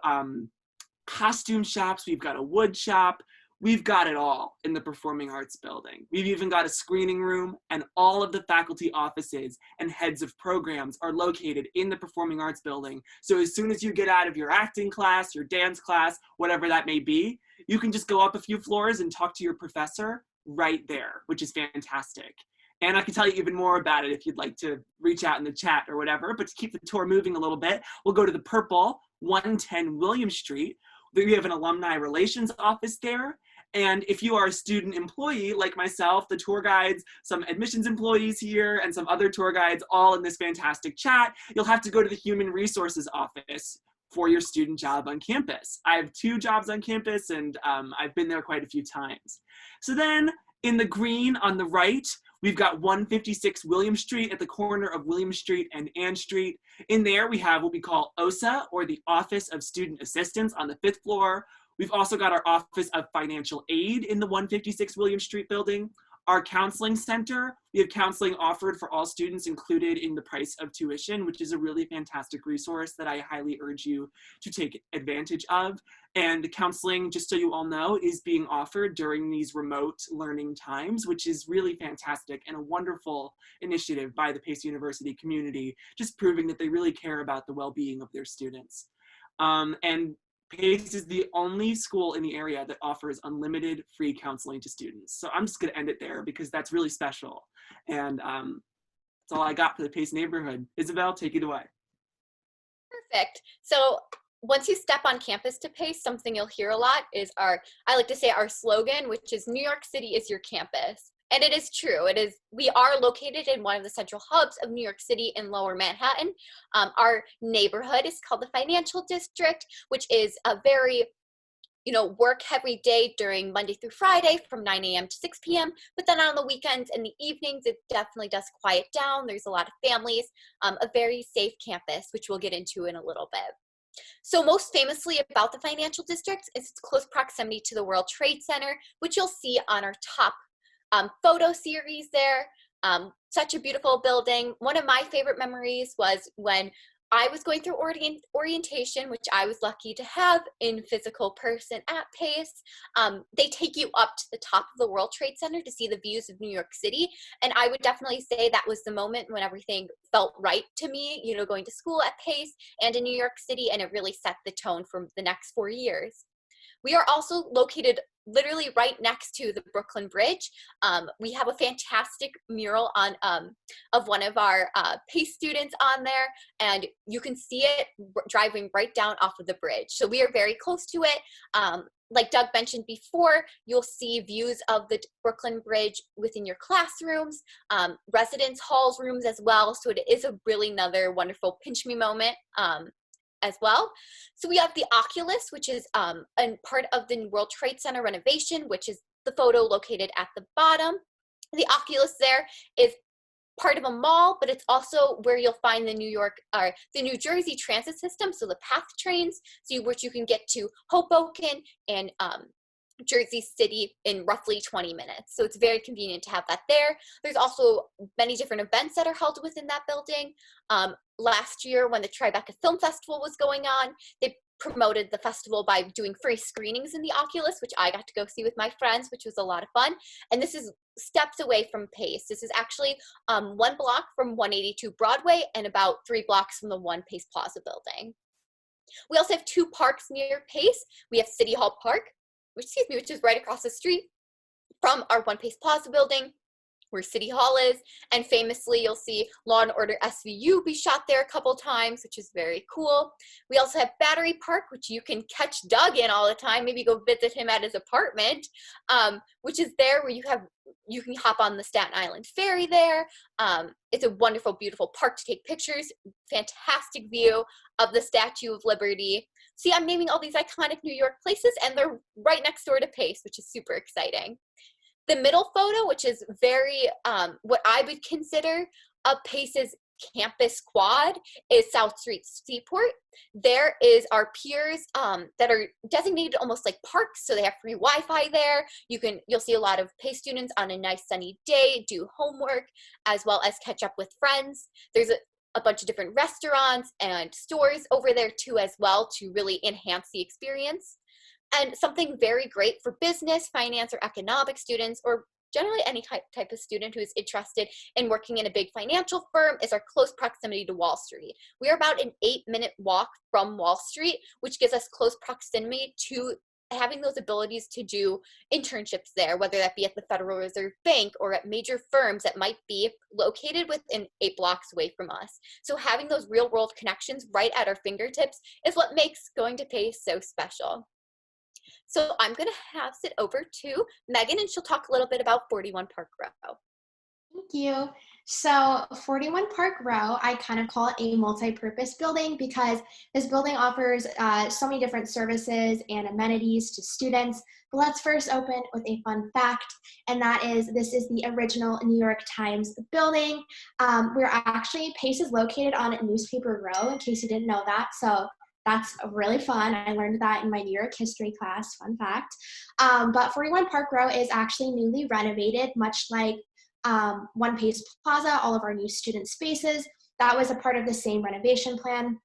costume shops. We've got a wood shop. We've got it all in the Performing Arts Building. We've even got a screening room, and all of the faculty offices and heads of programs are located in the Performing Arts Building. So as soon as you get out of your acting class, your dance class, whatever that may be, you can just go up a few floors and talk to your professor right there, which is fantastic. And I can tell you even more about it if you'd like to reach out in the chat or whatever. But to keep the tour moving a little bit, we'll go to the purple 110 William Street. We have an alumni relations office there. And if you are a student employee like myself, the tour guides, some admissions employees here, and some other tour guides all in this fantastic chat, you'll have to go to the human resources office for your student job on campus. I have 2 jobs on campus, and I've been there quite a few times. So then in the green on the right, we've got 156 William Street at the corner of William Street and Ann Street. In there, we have what we call OSA, or the Office of Student Assistance, on the 5th floor. We've also got our Office of Financial Aid in the 156 William Street building. Our counseling center, we have counseling offered for all students included in the price of tuition, which is a really fantastic resource that I highly urge you to take advantage of. And counseling, just so you all know, is being offered during these remote learning times, which is really fantastic and a wonderful initiative by the Pace University community, just proving that they really care about the well-being of their students. And Pace is the only school in the area that offers unlimited free counseling to students. So I'm just gonna end it there because that's really special. And that's all I got for the Pace neighborhood. Isabel, take it away. Perfect. So once you step on campus to Pace, something you'll hear a lot is I like to say our slogan, which is New York City is your campus. And it is true. We are located in one of the central hubs of New York City in Lower Manhattan. Our neighborhood is called the Financial District, which is a very, work heavy day during Monday through Friday from 9 a.m. to 6 p.m. But then on the weekends and the evenings, it definitely does quiet down. There's a lot of families, a very safe campus, which we'll get into in a little bit. So most famously about the Financial District is its close proximity to the World Trade Center, which you'll see on our top photo series there. Such a beautiful building. One of my favorite memories was when I was going through orientation, which I was lucky to have in physical person at Pace. They take you up to the top of the World Trade Center to see the views of New York City. And I would definitely say that was the moment when everything felt right to me, going to school at Pace and in New York City, and it really set the tone for the next 4 years. We are also located literally right next to the Brooklyn Bridge. We have a fantastic mural of one of our Pace students on there, and you can see it driving right down off of the bridge. So we are very close to it. Like Doug mentioned before, you'll see views of the Brooklyn Bridge within your classrooms, residence halls rooms as well. So it is another wonderful pinch me moment. As well. So we have the Oculus, which is a part of the World Trade Center renovation, which is the photo located at the bottom. The Oculus there is part of a mall, but it's also where you'll find the New Jersey transit system, so the PATH trains, which you can get to Hoboken and Jersey City in roughly 20 minutes. So it's very convenient to have that there. There's also many different events that are held within that building. Last year when the Tribeca Film Festival was going on, they promoted the festival by doing free screenings in the Oculus, which I got to go see with my friends, which was a lot of fun. And this is steps away from Pace. This is actually 1 block from 182 Broadway and about 3 blocks from the One Pace Plaza building. We also have 2 parks near Pace. We have City Hall Park, which is right across the street from our One Pace Plaza building, where City Hall is, and famously you'll see Law & Order SVU be shot there a couple times, which is very cool. We also have Battery Park, which you can catch Doug in all the time, maybe go visit him at his apartment, which is there where you can hop on the Staten Island ferry there. It's a wonderful, beautiful park to take pictures, fantastic view of the Statue of Liberty. See, I'm naming all these iconic New York places, and they're right next door to Pace, which is super exciting. The middle photo, which is very, what I would consider a Pace's campus quad, is South Street Seaport. There is our piers that are designated almost like parks, so they have free Wi-Fi there. You'll see a lot of Pace students on a nice sunny day do homework, as well as catch up with friends. There's a bunch of different restaurants and stores over there too as well to really enhance the experience. And something very great for business, finance, or economic students, or generally any type of student who is interested in working in a big financial firm, is our close proximity to Wall Street. We are about an 8-minute walk from Wall Street, which gives us close proximity to having those abilities to do internships there, whether that be at the Federal Reserve Bank or at major firms that might be located within 8 blocks away from us. So having those real world connections right at our fingertips is what makes going to PACE so special. So I'm going to pass it over to Megan, and she'll talk a little bit about 41 Park Row. Thank you. So 41 Park Row, I kind of call it a multi-purpose building because this building offers so many different services and amenities to students. But let's first open with a fun fact, and that is this is the original New York Times building. PACE is located on Newspaper Row, in case you didn't know that. So that's really fun. I learned that in my New York history class, fun fact. But 41 Park Row is actually newly renovated, much like One PACE Plaza, all of our new student spaces. That was a part of the same renovation plan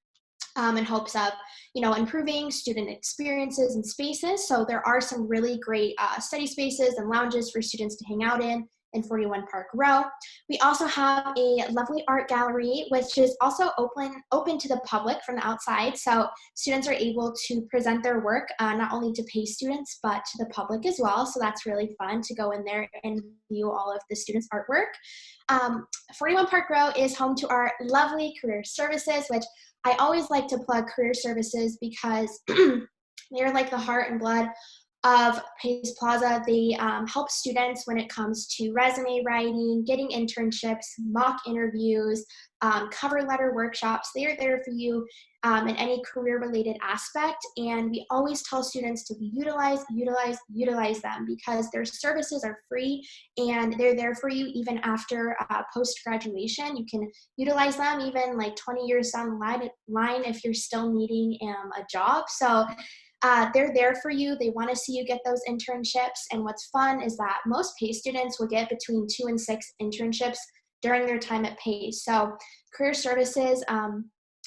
in hopes of, improving student experiences and spaces. So there are some really great study spaces and lounges for students to hang out in 41 Park Row. We also have a lovely art gallery, which is also open to the public from the outside. So students are able to present their work not only to PACE students, but to the public as well. So that's really fun to go in there and view all of the students' artwork. 41 Park Row is home to our lovely career services, which I always like to plug career services because they're like the heart and blood of PACE Plaza. They help students when it comes to resume writing, getting internships, mock interviews, cover letter workshops. They are there for you in any career-related aspect, and we always tell students to utilize them because their services are free and they're there for you even after post-graduation. You can utilize them even like 20 years down the line if you're still needing a job. So they're there for you. They want to see you get those internships. And what's fun is that most PACE students will get between 2 and 6 internships during their time at PACE. So Career Services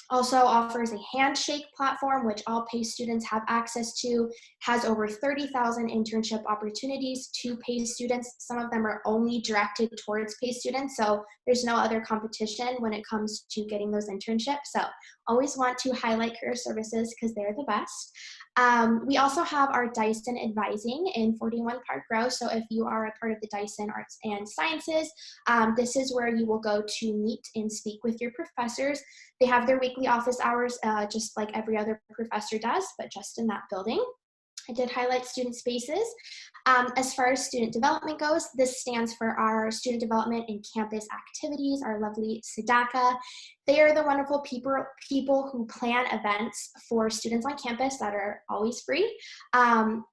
also offers a handshake platform, which all PACE students have access to, has over 30,000 internship opportunities to PACE students. Some of them are only directed towards PACE students, so there's no other competition when it comes to getting those internships. So always want to highlight Career Services because they're the best. We also have our Dyson Advising in 41 Park Row. So if you are a part of the Dyson Arts and Sciences, this is where you will go to meet and speak with your professors. They have their weekly office hours, just like every other professor does, but just in that building. I did highlight student spaces. As far as student development goes, this stands for our Student Development and Campus Activities, our lovely SEDACA. They are the wonderful people who plan events for students on campus that are always free.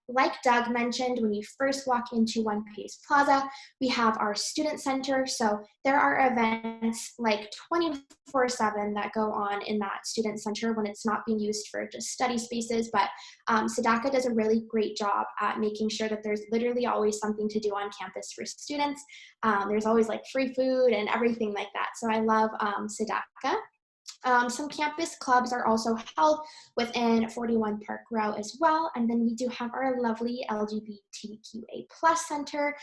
Like Doug mentioned, when you first walk into One PACE Plaza, we have our student center. So there are events like 24/7 that go on in that student center when it's not being used for just study spaces. But SEDACA does a really great job at making sure that there's literally always something to do on campus for students. There's always like free food and everything like that. So I love SEDACA. Some campus clubs are also held within 41 Park Row as well. And then we do have our lovely LGBTQA+ Center.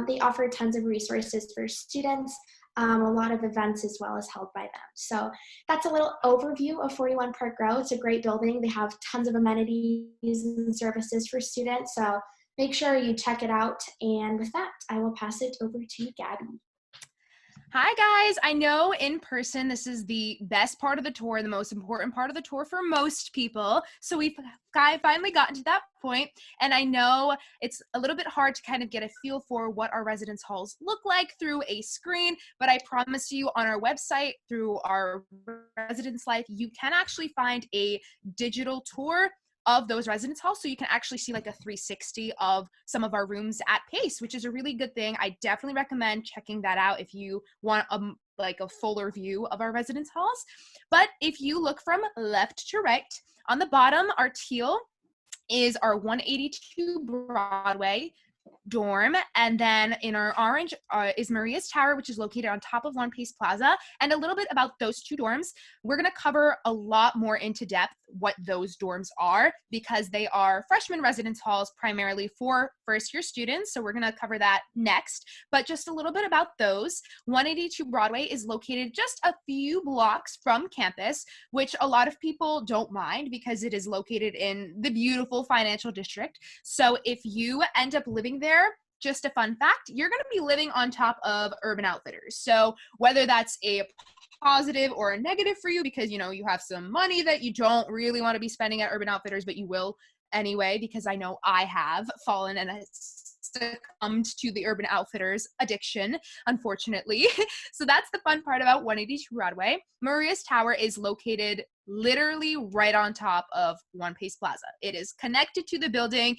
They offer tons of resources for students, a lot of events as well as held by them. So that's a little overview of 41 Park Row. It's a great building. They have tons of amenities and services for students. So make sure you check it out. And with that, I will pass it over to you, Gabby. Hi guys, I know in person this is the best part of the tour, the most important part of the tour for most people. So we've finally gotten to that point, and I know it's a little bit hard to kind of get a feel for what our residence halls look like through a screen, but I promise you on our website through our Residence Life, you can actually find a digital tour of those residence halls, so you can actually see like a 360 of some of our rooms at PACE, which is a really good thing. I definitely recommend checking that out if you want like a fuller view of our residence halls. But if you look from left to right, on the bottom, our teal is our 182 Broadway. dorm. And then in our orange is Maria's Tower, which is located on top of One Pace Plaza. And a little bit about those two dorms. We're going to cover a lot more into depth what those dorms are, because they are freshman residence halls primarily for first-year students. So we're going to cover that next. But just a little bit about those. 182 Broadway is located just a few blocks from campus, which a lot of people don't mind because it is located in the beautiful financial district. So if you end up living there, just a fun fact, you're going to be living on top of Urban Outfitters. So whether that's a positive or a negative for you, because, you know, you have some money that you don't really want to be spending at Urban Outfitters, but you will anyway, because I know I have fallen and succumbed to the Urban Outfitters addiction, unfortunately. So that's the fun part about 182 Broadway. Maria's Tower is located literally right on top of One Pace Plaza. It is connected to the building.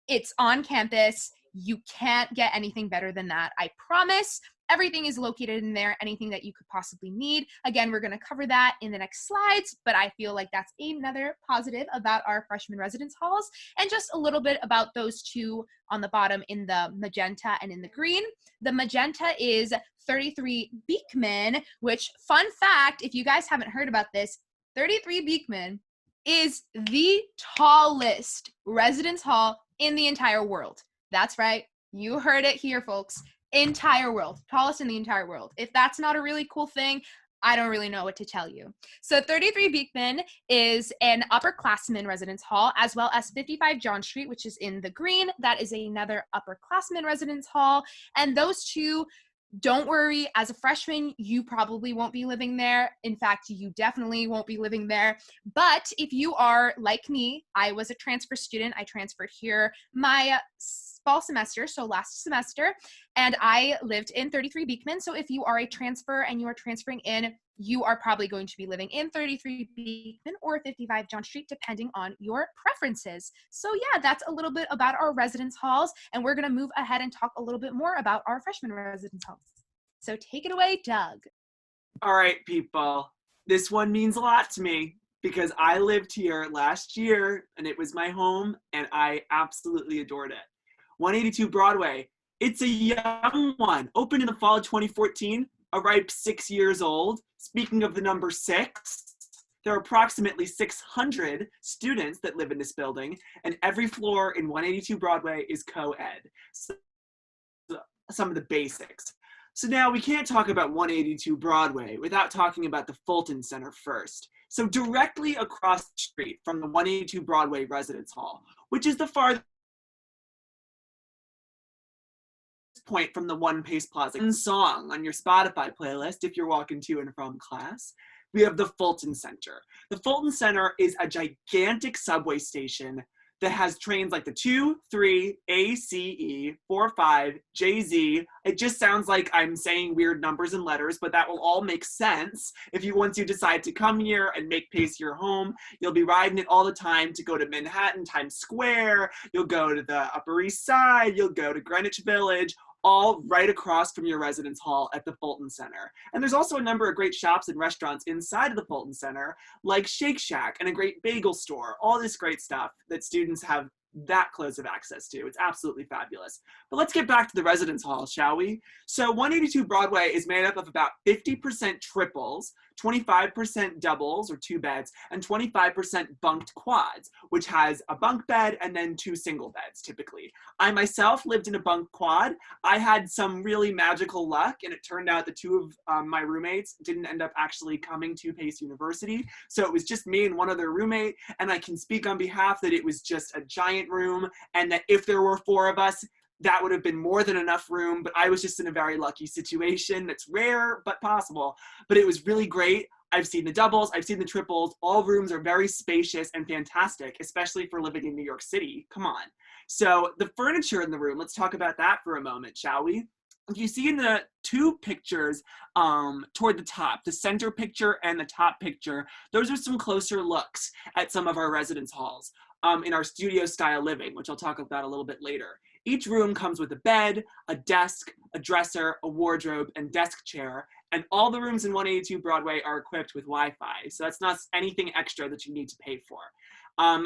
It's on campus. You can't get anything better than that, I promise. Everything is located in there, anything that you could possibly need. Again, we're going to cover that in the next slides, but I feel like that's another positive about our freshman residence halls. And just a little bit about those two on the bottom in the magenta and in the green. The magenta is 33 Beekman, which, fun fact, if you guys haven't heard about this, 33 Beekman is the tallest residence hall in the entire world. That's right. You heard it here, folks. Entire world. Tallest in the entire world. If that's not a really cool thing, I don't really know what to tell you. So 33 Beekman is an upperclassman residence hall, as well as 55 John Street, which is in the green. That is another upperclassman residence hall. And those two, don't worry, as a freshman, you probably won't be living there. In fact, you definitely won't be living there. But if you are like me, I was a transfer student. I transferred here my fall semester, so last semester, and I lived in 33 Beekman. So if you are a transfer and you are transferring in, you are probably going to be living in 33 Beekman or 55 John Street, depending on your preferences. So yeah, that's a little bit about our residence halls, and we're gonna move ahead and talk a little bit more about our freshman residence halls. So take it away, Doug. All right, people. This one means a lot to me because I lived here last year and it was my home and I absolutely adored it. 182 Broadway. It's a young one. Opened in the fall of 2014, a ripe 6 years old. Speaking of the number 6, there are approximately 600 students that live in this building, and every floor in 182 Broadway is co-ed. So, some of the basics. So now we can't talk about 182 Broadway without talking about the Fulton Center first. So directly across the street from the 182 Broadway Residence Hall, which is the farthest point from the One Pace Plaza song on your Spotify playlist if you're walking to and from class, we have the Fulton Center. The Fulton Center is a gigantic subway station that has trains like the 2, 3, ACE, 4, 5, JZ. It just sounds like I'm saying weird numbers and letters, but that will all make sense if once you decide to come here and make Pace your home. You'll be riding it all the time to go to Manhattan, Times Square, you'll go to the Upper East Side, you'll go to Greenwich Village, all right across from your residence hall at the Fulton Center. And there's also a number of great shops and restaurants inside of the Fulton Center, like Shake Shack and a great bagel store, all this great stuff that students have that close of access to. It's absolutely fabulous. But let's get back to the residence hall, shall we? So 182 Broadway is made up of about 50% triples, 25% doubles or 2 beds, and 25% bunked quads, which has a bunk bed and then 2 single beds typically. I myself lived in a bunk quad. I had some really magical luck, and it turned out the 2 of my roommates didn't end up actually coming to Pace University. So it was just me and one other roommate, and I can speak on behalf that it was just a giant room, and that if there were 4 of us, that would have been more than enough room, but I was just in a very lucky situation. That's rare, but possible. But it was really great. I've seen the doubles, I've seen the triples. All rooms are very spacious and fantastic, especially for living in New York City. Come on. So the furniture in the room, let's talk about that for a moment, shall we? If you see in the 2 pictures toward the top, the center picture and the top picture, those are some closer looks at some of our residence halls in our studio style living, which I'll talk about a little bit later. Each room comes with a bed, a desk, a dresser, a wardrobe, and desk chair, and all the rooms in 182 Broadway are equipped with Wi-Fi, so that's not anything extra that you need to pay for.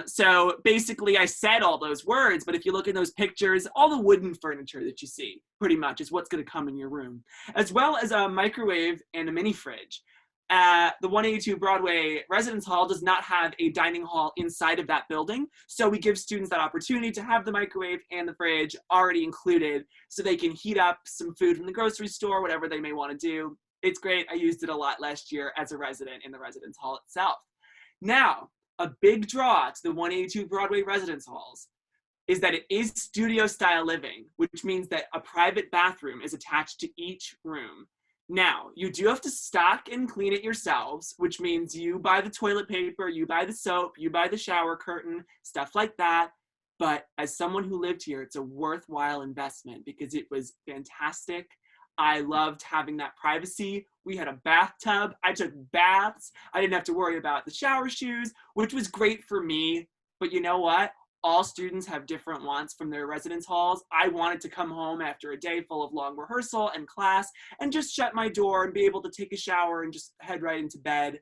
So basically I said all those words, but if you look at those pictures, all the wooden furniture that you see pretty much is what's going to come in your room, as well as a microwave and a mini fridge. The 182 Broadway Residence Hall does not have a dining hall inside of that building, so we give students that opportunity to have the microwave and the fridge already included so they can heat up some food from the grocery store, whatever they may want to do. It's great. I used it a lot last year as a resident in the residence hall itself. Now, a big draw to the 182 Broadway Residence Halls is that it is studio style living, which means that a private bathroom is attached to each room. Now, you do have to stock and clean it yourselves, which means you buy the toilet paper, you buy the soap, you buy the shower curtain, stuff like that. But as someone who lived here, it's a worthwhile investment because it was fantastic. I loved having that privacy. We had a bathtub. I took baths. I didn't have to worry about the shower shoes, which was great for me. But you know what? All students have different wants from their residence halls. I wanted to come home after a day full of long rehearsal and class and just shut my door and be able to take a shower and just head right into bed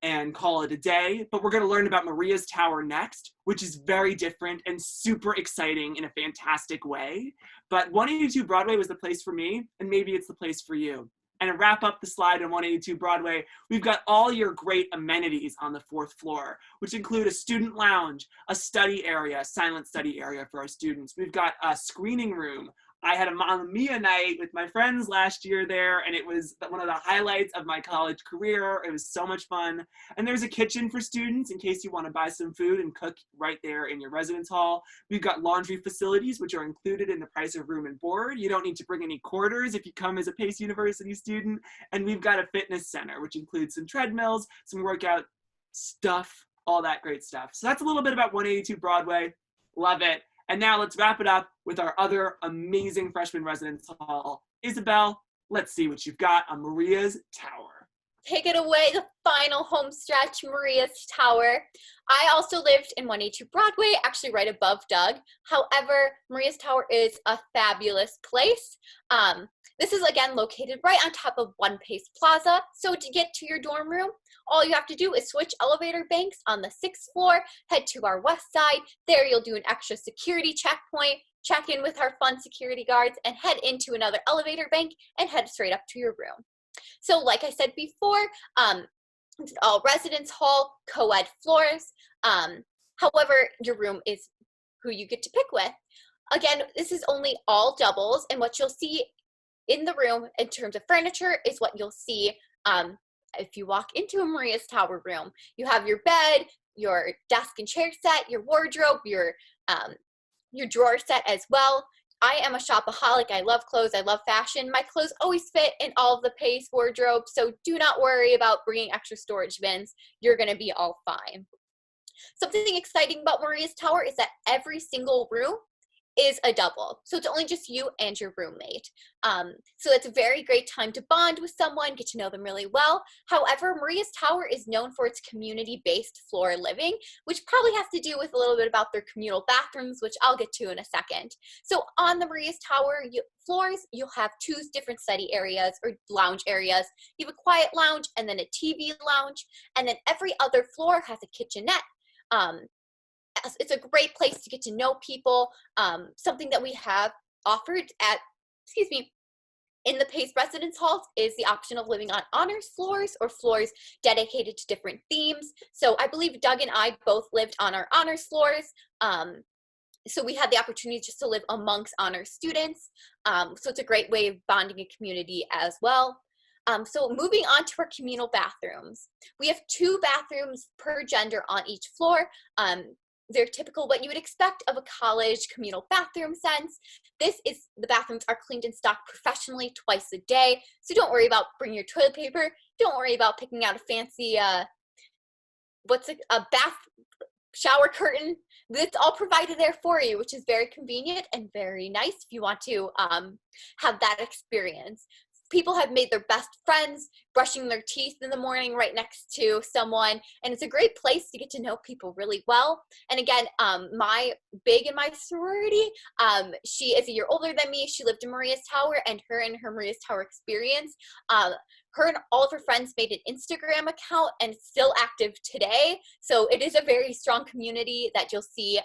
and call it a day. But we're going to learn about Maria's Tower next, which is very different and super exciting in a fantastic way. But 182 Broadway was the place for me, and maybe it's the place for you. And to wrap up the slide on 182 Broadway, we've got all your great amenities on the 4th floor, which include a student lounge, a study area, a silent study area for our students. We've got a screening room. I had a Mamma Mia night with my friends last year there, and it was one of the highlights of my college career. It was so much fun. And there's a kitchen for students in case you want to buy some food and cook right there in your residence hall. We've got laundry facilities, which are included in the price of room and board. You don't need to bring any quarters if you come as a Pace University student. And we've got a fitness center, which includes some treadmills, some workout stuff, all that great stuff. So that's a little bit about 182 Broadway. Love it. And now let's wrap it up with our other amazing freshman residence hall. Isabel, let's see what you've got on Maria's Tower. Take it away, the final home stretch, Maria's Tower. I also lived in 182 Broadway, actually right above Doug. However, Maria's Tower is a fabulous place. This is, again, located right on top of One Pace Plaza. So to get to your dorm room, all you have to do is switch elevator banks on the 6th floor, head to our west side. There you'll do an extra security checkpoint, check in with our fun security guards, and head into another elevator bank and head straight up to your room. So like I said before, it's an all residence hall, co-ed floors. However, your room is who you get to pick with. Again, this is only all doubles, and what you'll see in the room in terms of furniture is what you'll see if you walk into a Maria's Tower room. You have your bed, your desk and chair set, your wardrobe, your drawer set as well. I am a shopaholic. I love clothes. I love fashion. My clothes always fit in all of the Pace wardrobe, so do not worry about bringing extra storage bins. You're going to be all fine. Something exciting about Maria's Tower is that every single room is a double. So it's only just you and your roommate. So it's a very great time to bond with someone, get to know them really well. However, Maria's Tower is known for its community-based floor living, which probably has to do with a little bit about their communal bathrooms, which I'll get to in a second. So on the Maria's Tower floors, you'll have 2 different study areas or lounge areas. You have a quiet lounge and then a TV lounge, and then every other floor has a kitchenette. It's a great place to get to know people. Something that we have offered at, in the Pace residence halls is the option of living on honors floors or floors dedicated to different themes. So I believe Doug and I both lived on our honors floors. So we had the opportunity just to live amongst honors students. So it's a great way of bonding a community as well. So moving on to our communal bathrooms. We have 2 bathrooms per gender on each floor. They're typical what you would expect of a college communal bathroom sense. The bathrooms are cleaned and stocked professionally twice a day. So don't worry about bringing your toilet paper. Don't worry about picking out a fancy, a bath shower curtain. It's all provided there for you, which is very convenient and very nice if you want to have that experience. people have made their best friends brushing their teeth in the morning right next to someone, and it's a great place to get to know people really well. And again, my big in my sorority, she is a year older than me. She lived in Maria's Tower, and her Maria's Tower experience, her and all of her friends made an Instagram account, and it's still active today. So it is a very strong community that you'll see,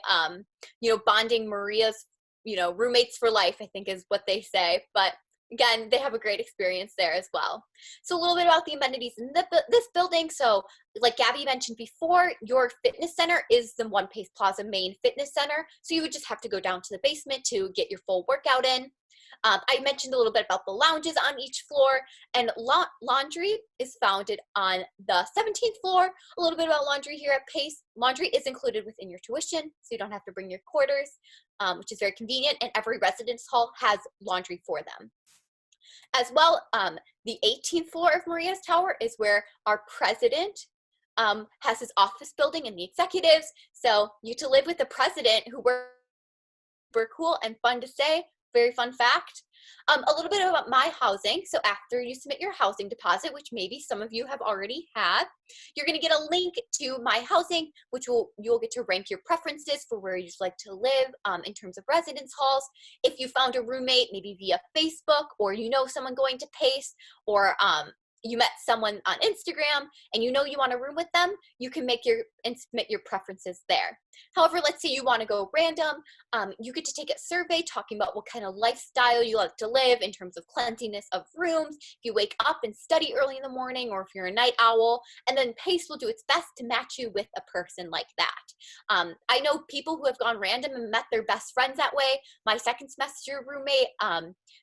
bonding Maria's, roommates for life, I think is what they say. But again, they have a great experience there as well. So a little bit about the amenities in this building. So like Gabby mentioned before, your fitness center is the One Pace Plaza main fitness center. So you would just have to go down to the basement to get your full workout in. I mentioned a little bit about the lounges on each floor, and laundry is founded on the 17th floor. A little bit about laundry here at Pace. Laundry is included within your tuition, so you don't have to bring your quarters, which is very convenient, and every residence hall has laundry for them. As well, the 18th floor of Maria's Tower is where our president has his office building and the executives. So you get to live with the president, who were cool and fun to say. Very fun fact. A little bit about my housing. So after you submit your housing deposit, which maybe some of you have already had, you're going to get a link to my housing, which you'll get to rank your preferences for where you'd like to live in terms of residence halls. If you found a roommate, maybe via Facebook, or someone going to Pace, or you met someone on Instagram and you want to room with them, you can submit your preferences there. However, let's say you want to go random, you get to take a survey talking about what kind of lifestyle you like to live in terms of cleanliness of rooms, if you wake up and study early in the morning, or if you're a night owl, and then Pace will do its best to match you with a person like that. I know people who have gone random and met their best friends that way. My second semester roommate,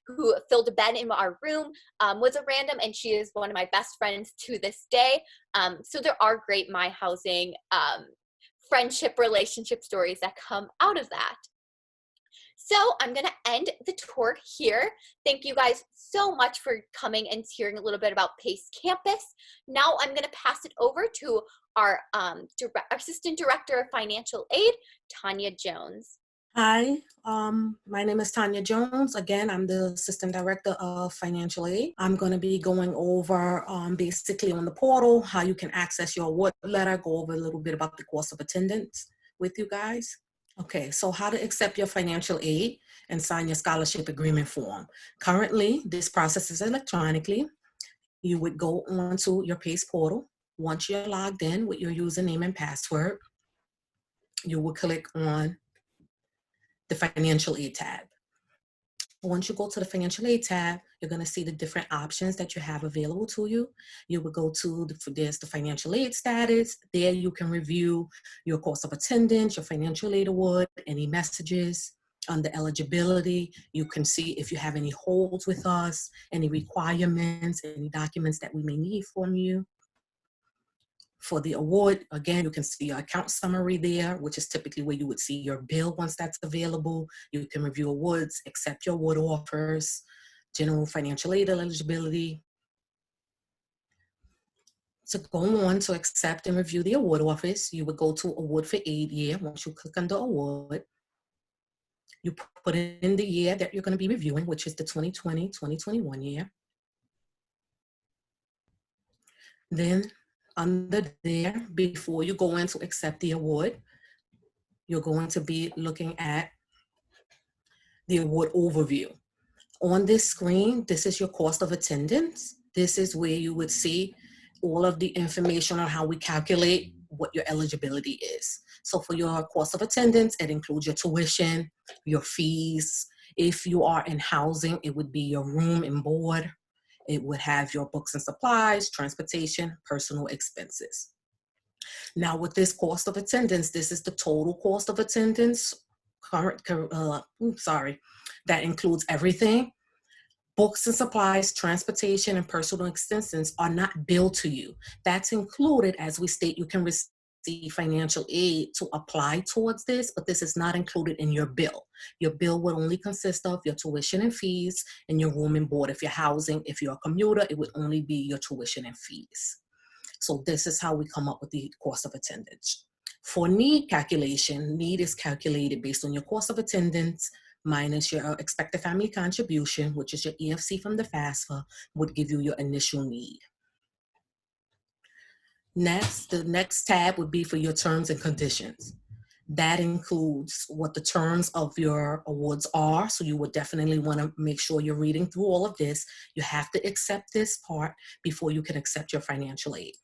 who filled a bed in our room, was a random, and she is one of my best friends to this day. So there are great My Housing friendship relationship stories that come out of that. So I'm going to end the tour here. Thank you guys so much for coming and hearing a little bit about Pace Campus. Now I'm going to pass it over to our Assistant Director of Financial Aid, Tanya Jones. Hi, my name is Tanya Jones. Again, I'm the Assistant Director of Financial Aid. I'm going to be going over basically on the portal how you can access your award letter, go over a little bit about the course of attendance with you guys. Okay, so how to accept your financial aid and sign your scholarship agreement form. Currently, this process is electronically. You would go onto your PACE portal. Once you're logged in with your username and password, you will click on the financial aid tab. Once you go to the financial aid tab, you're going to see the different options that you have available to you. You will go to there's the financial aid status. There you can review your course of attendance, your financial aid award, any messages. Under eligibility, you can see if you have any holds with us, any requirements, any documents that we may need from you. For the award, again, you can see your account summary there, which is typically where you would see your bill once that's available. You can review awards, accept your award offers, general financial aid eligibility. To go on to accept and review the award offers, you would go to award for aid year. Once you click under award, you put in the year that you're going to be reviewing, which is the 2020-2021 year. Then under there, before you go in to accept the award, you're going to be looking at the award overview. On this screen, this is your cost of attendance. This is where you would see all of the information on how we calculate what your eligibility is. So for your cost of attendance, it includes your tuition, your fees. If you are in housing, it would be your room and board. It would have your books and supplies, transportation, personal expenses. Now with this cost of attendance, this is the total cost of attendance. That includes everything. Books and supplies, transportation, and personal expenses are not billed to you. That's included, as we state, you can receive financial aid to apply towards this, but this is not included in your bill. Your bill would only consist of your tuition and fees and your room and board. If you're housing, if you're a commuter, it would only be your tuition and fees. So this is how we come up with the cost of attendance. For need calculation, need is calculated based on your cost of attendance minus your expected family contribution, which is your EFC from the FAFSA, would give you your initial need. Next, the next tab would be for your terms and conditions. That includes what the terms of your awards are. So you would definitely want to make sure you're reading through all of this. You have to accept this part before you can accept your financial aid.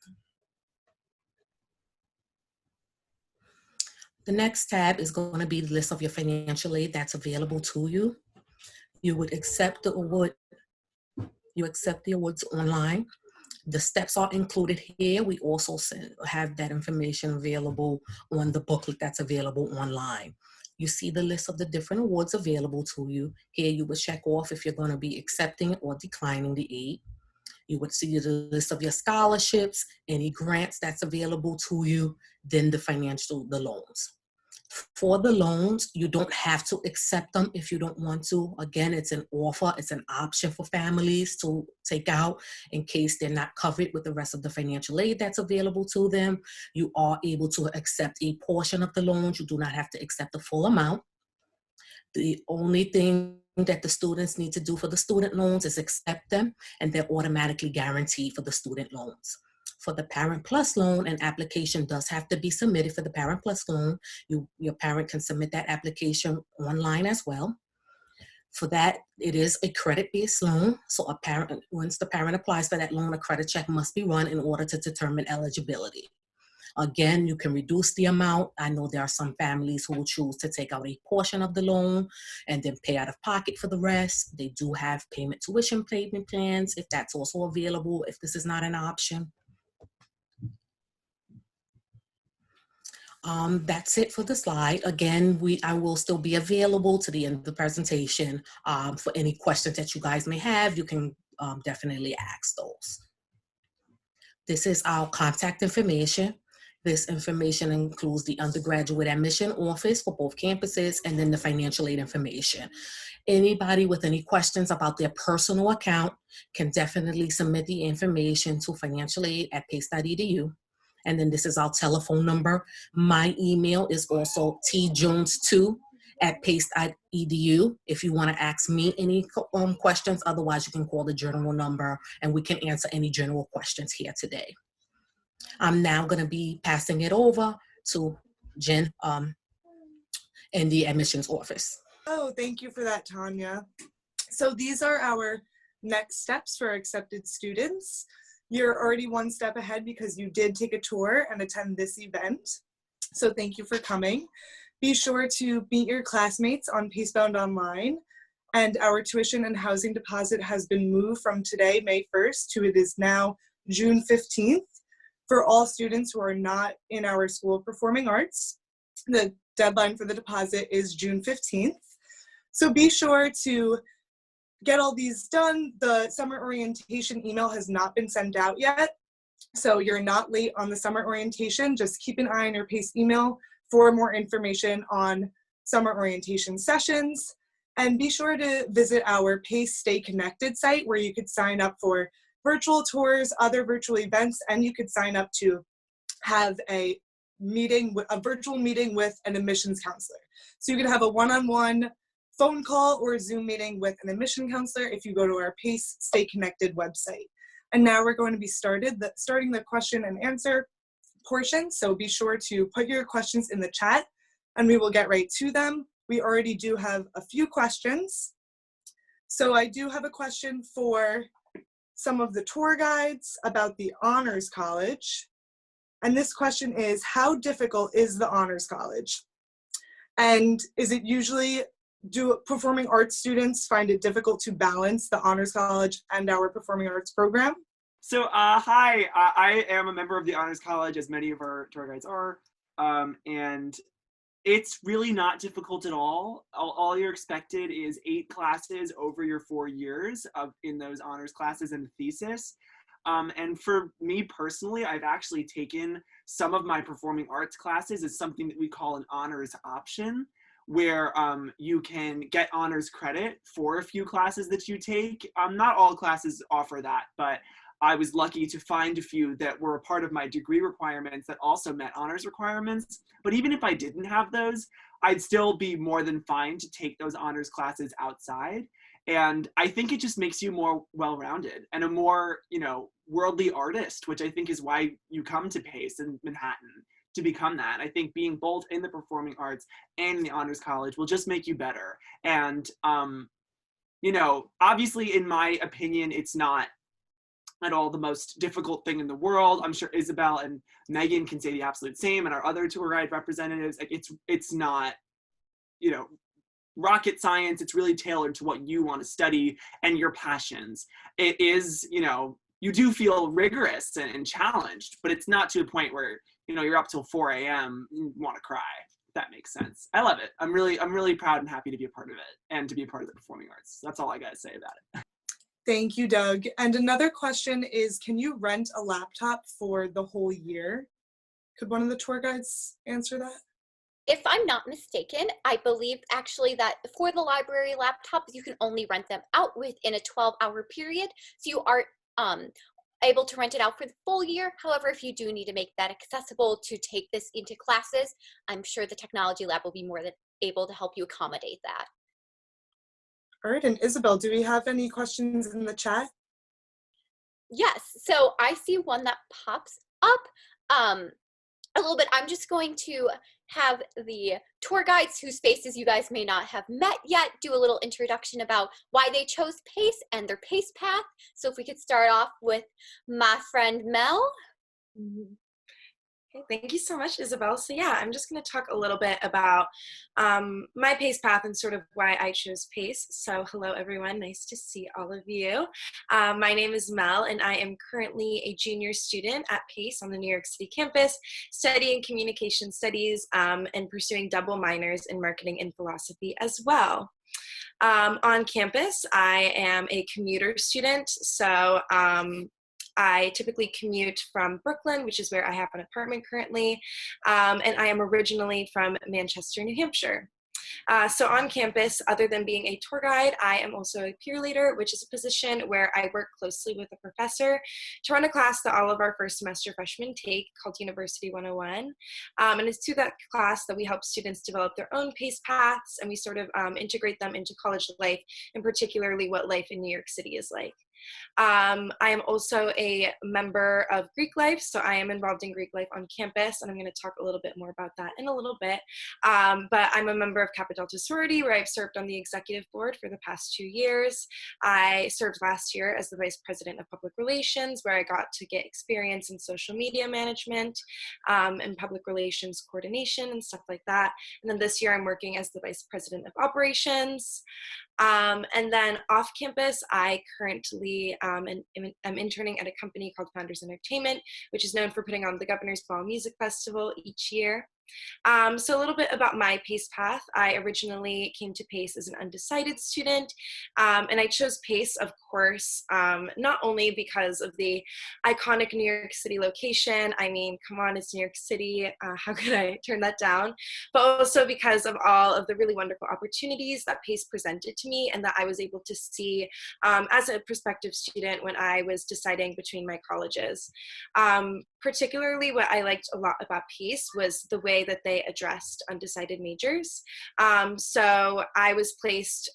The next tab is going to be the list of your financial aid that's available to you. You would accept the award. You accept the awards online. The steps are included here. We also have that information available on the booklet that's available online. You see the list of the different awards available to you. Here you would check off if you're going to be accepting or declining the aid. You would see the list of your scholarships, any grants that's available to you, then the loans. For the loans, you don't have to accept them if you don't want to. Again, it's an offer, it's an option for families to take out in case they're not covered with the rest of the financial aid that's available to them. You are able to accept a portion of the loans. You do not have to accept the full amount. The only thing that the students need to do for the student loans is accept them, and they're automatically guaranteed for the student loans. For the Parent Plus loan, an application does have to be submitted for the Parent Plus loan. Your parent can submit that application online as well. For that, it is a credit-based loan. So once the parent applies for that loan, a credit check must be run in order to determine eligibility. Again, you can reduce the amount. I know there are some families who will choose to take out a portion of the loan and then pay out of pocket for the rest. They do have tuition payment plans if that's also available, if this is not an option. That's it for the slide. Again, I will still be available to the end of the presentation for any questions that you guys may have. You can definitely ask those. This is our contact information. This information includes the undergraduate admission office for both campuses and then the financial aid information. Anybody with any questions about their personal account can definitely submit the information to financialaid@pace.edu. And then this is our telephone number. My email is also tjones2@pace.edu if you want to ask me any questions. Otherwise, you can call the general number and we can answer any general questions here today. I'm now going to be passing it over to Jen in the admissions office. Oh, thank you for that, Tanya. So these are our next steps for accepted students. You're already one step ahead because you did take a tour and attend this event. So thank you for coming. Be sure to meet your classmates on Pacebound Online. And our tuition and housing deposit has been moved from today, May 1st, to it is now June 15th. For all students who are not in our School of Performing Arts, the deadline for the deposit is June 15th. So be sure to get all these done. The summer orientation email has not been sent out yet, so you're not late on the summer orientation. Just keep an eye on your PACE email for more information on summer orientation sessions. And be sure to visit our PACE Stay Connected site where you could sign up for virtual tours, other virtual events, and you could sign up to have a virtual meeting with an admissions counselor. So you could have a one-on-one phone call or a Zoom meeting with an admission counselor if you go to our PACE Stay Connected website. And now we're going to be starting the question and answer portion. So be sure to put your questions in the chat and we will get right to them. We already do have a few questions. So I do have a question for some of the tour guides about the Honors College. And this question is, how difficult is the Honors College? And is it usually, do performing arts students find it difficult to balance the Honors College and our performing arts program? So hi, I am a member of the Honors College, as many of our tour guides are, and it's really not difficult at all. All you're expected is 8 classes over your 4 years in those honors classes and thesis. And for me personally, I've actually taken some of my performing arts classes as something that we call an honors option, where you can get honors credit for a few classes that you take. Not all classes offer that, but I was lucky to find a few that were a part of my degree requirements that also met honors requirements. But even if I didn't have those, I'd still be more than fine to take those honors classes outside. And I think it just makes you more well-rounded and a more, worldly artist, which I think is why you come to PACE in Manhattan, to become that. I think being both in the performing arts and in the honors college will just make you better. And, obviously in my opinion, it's not at all the most difficult thing in the world. I'm sure Isabel and Megan can say the absolute same, and our other tour guide representatives. Like it's not, rocket science. It's really tailored to what you want to study and your passions. It is, you do feel rigorous and challenged, but it's not to a point where, you're up till 4 a.m. and want to cry. If that makes sense. I love it. I'm really proud and happy to be a part of it and to be a part of the performing arts. That's all I got to say about it. Thank you, Doug. And another question is, can you rent a laptop for the whole year? Could one of the tour guides answer that? If I'm not mistaken, I believe actually that for the library laptops, you can only rent them out within a 12-hour period. So you are able to rent it out for the full year. However, if you do need to make that accessible to take this into classes, I'm sure the technology lab will be more than able to help you accommodate that. All right, and Isabel, do we have any questions in the chat? Yes, so I see one that pops up a little bit. I'm just going to have the tour guides whose faces you guys may not have met yet do a little introduction about why they chose PACE and their PACE path. So if we could start off with my friend Mel. Okay, thank you so much, Isabel. So yeah, I'm just going to talk a little bit about my PACE path and sort of why I chose PACE. So hello, everyone. Nice to see all of you. My name is Mel, and I am currently a junior student at PACE on the New York City campus, studying communication studies and pursuing double minors in marketing and philosophy as well. On campus, I am a commuter student, so I typically commute from Brooklyn, which is where I have an apartment currently, and I am originally from Manchester, New Hampshire. So on campus, other than being a tour guide, I am also a peer leader, which is a position where I work closely with a professor to run a class that all of our first semester freshmen take called University 101. And it's through that class that we help students develop their own PACE paths, and we sort of integrate them into college life, and particularly what life in New York City is like. I am also a member of Greek Life, so I am involved in Greek Life on campus, and I'm going to talk a little bit more about that in a little bit. But I'm a member of Kappa Delta Sorority, where I've served on the executive board for the past 2 years. I served last year as the Vice President of Public Relations, where I got to get experience in social media management and public relations coordination and stuff like that. And then this year I'm working as the Vice President of Operations. And then off campus, I currently am interning at a company called Founders Entertainment, which is known for putting on the Governor's Ball Music Festival each year. So a little bit about my PACE path. I originally came to PACE as an undecided student, and I chose PACE, of course, not only because of the iconic New York City location. I mean, come on, it's New York City. How could I turn that down? But also because of all of the really wonderful opportunities that PACE presented to me and that I was able to see as a prospective student when I was deciding between my colleges. Particularly what I liked a lot about PACE was the way that they addressed undecided majors. So I was placed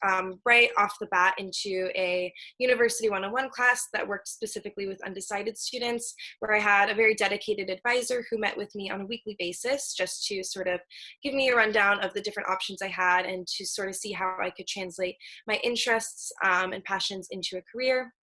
right off the bat into a University 101 class that worked specifically with undecided students, where I had a very dedicated advisor who met with me on a weekly basis just to sort of give me a rundown of the different options I had and to sort of see how I could translate my interests and passions into a career.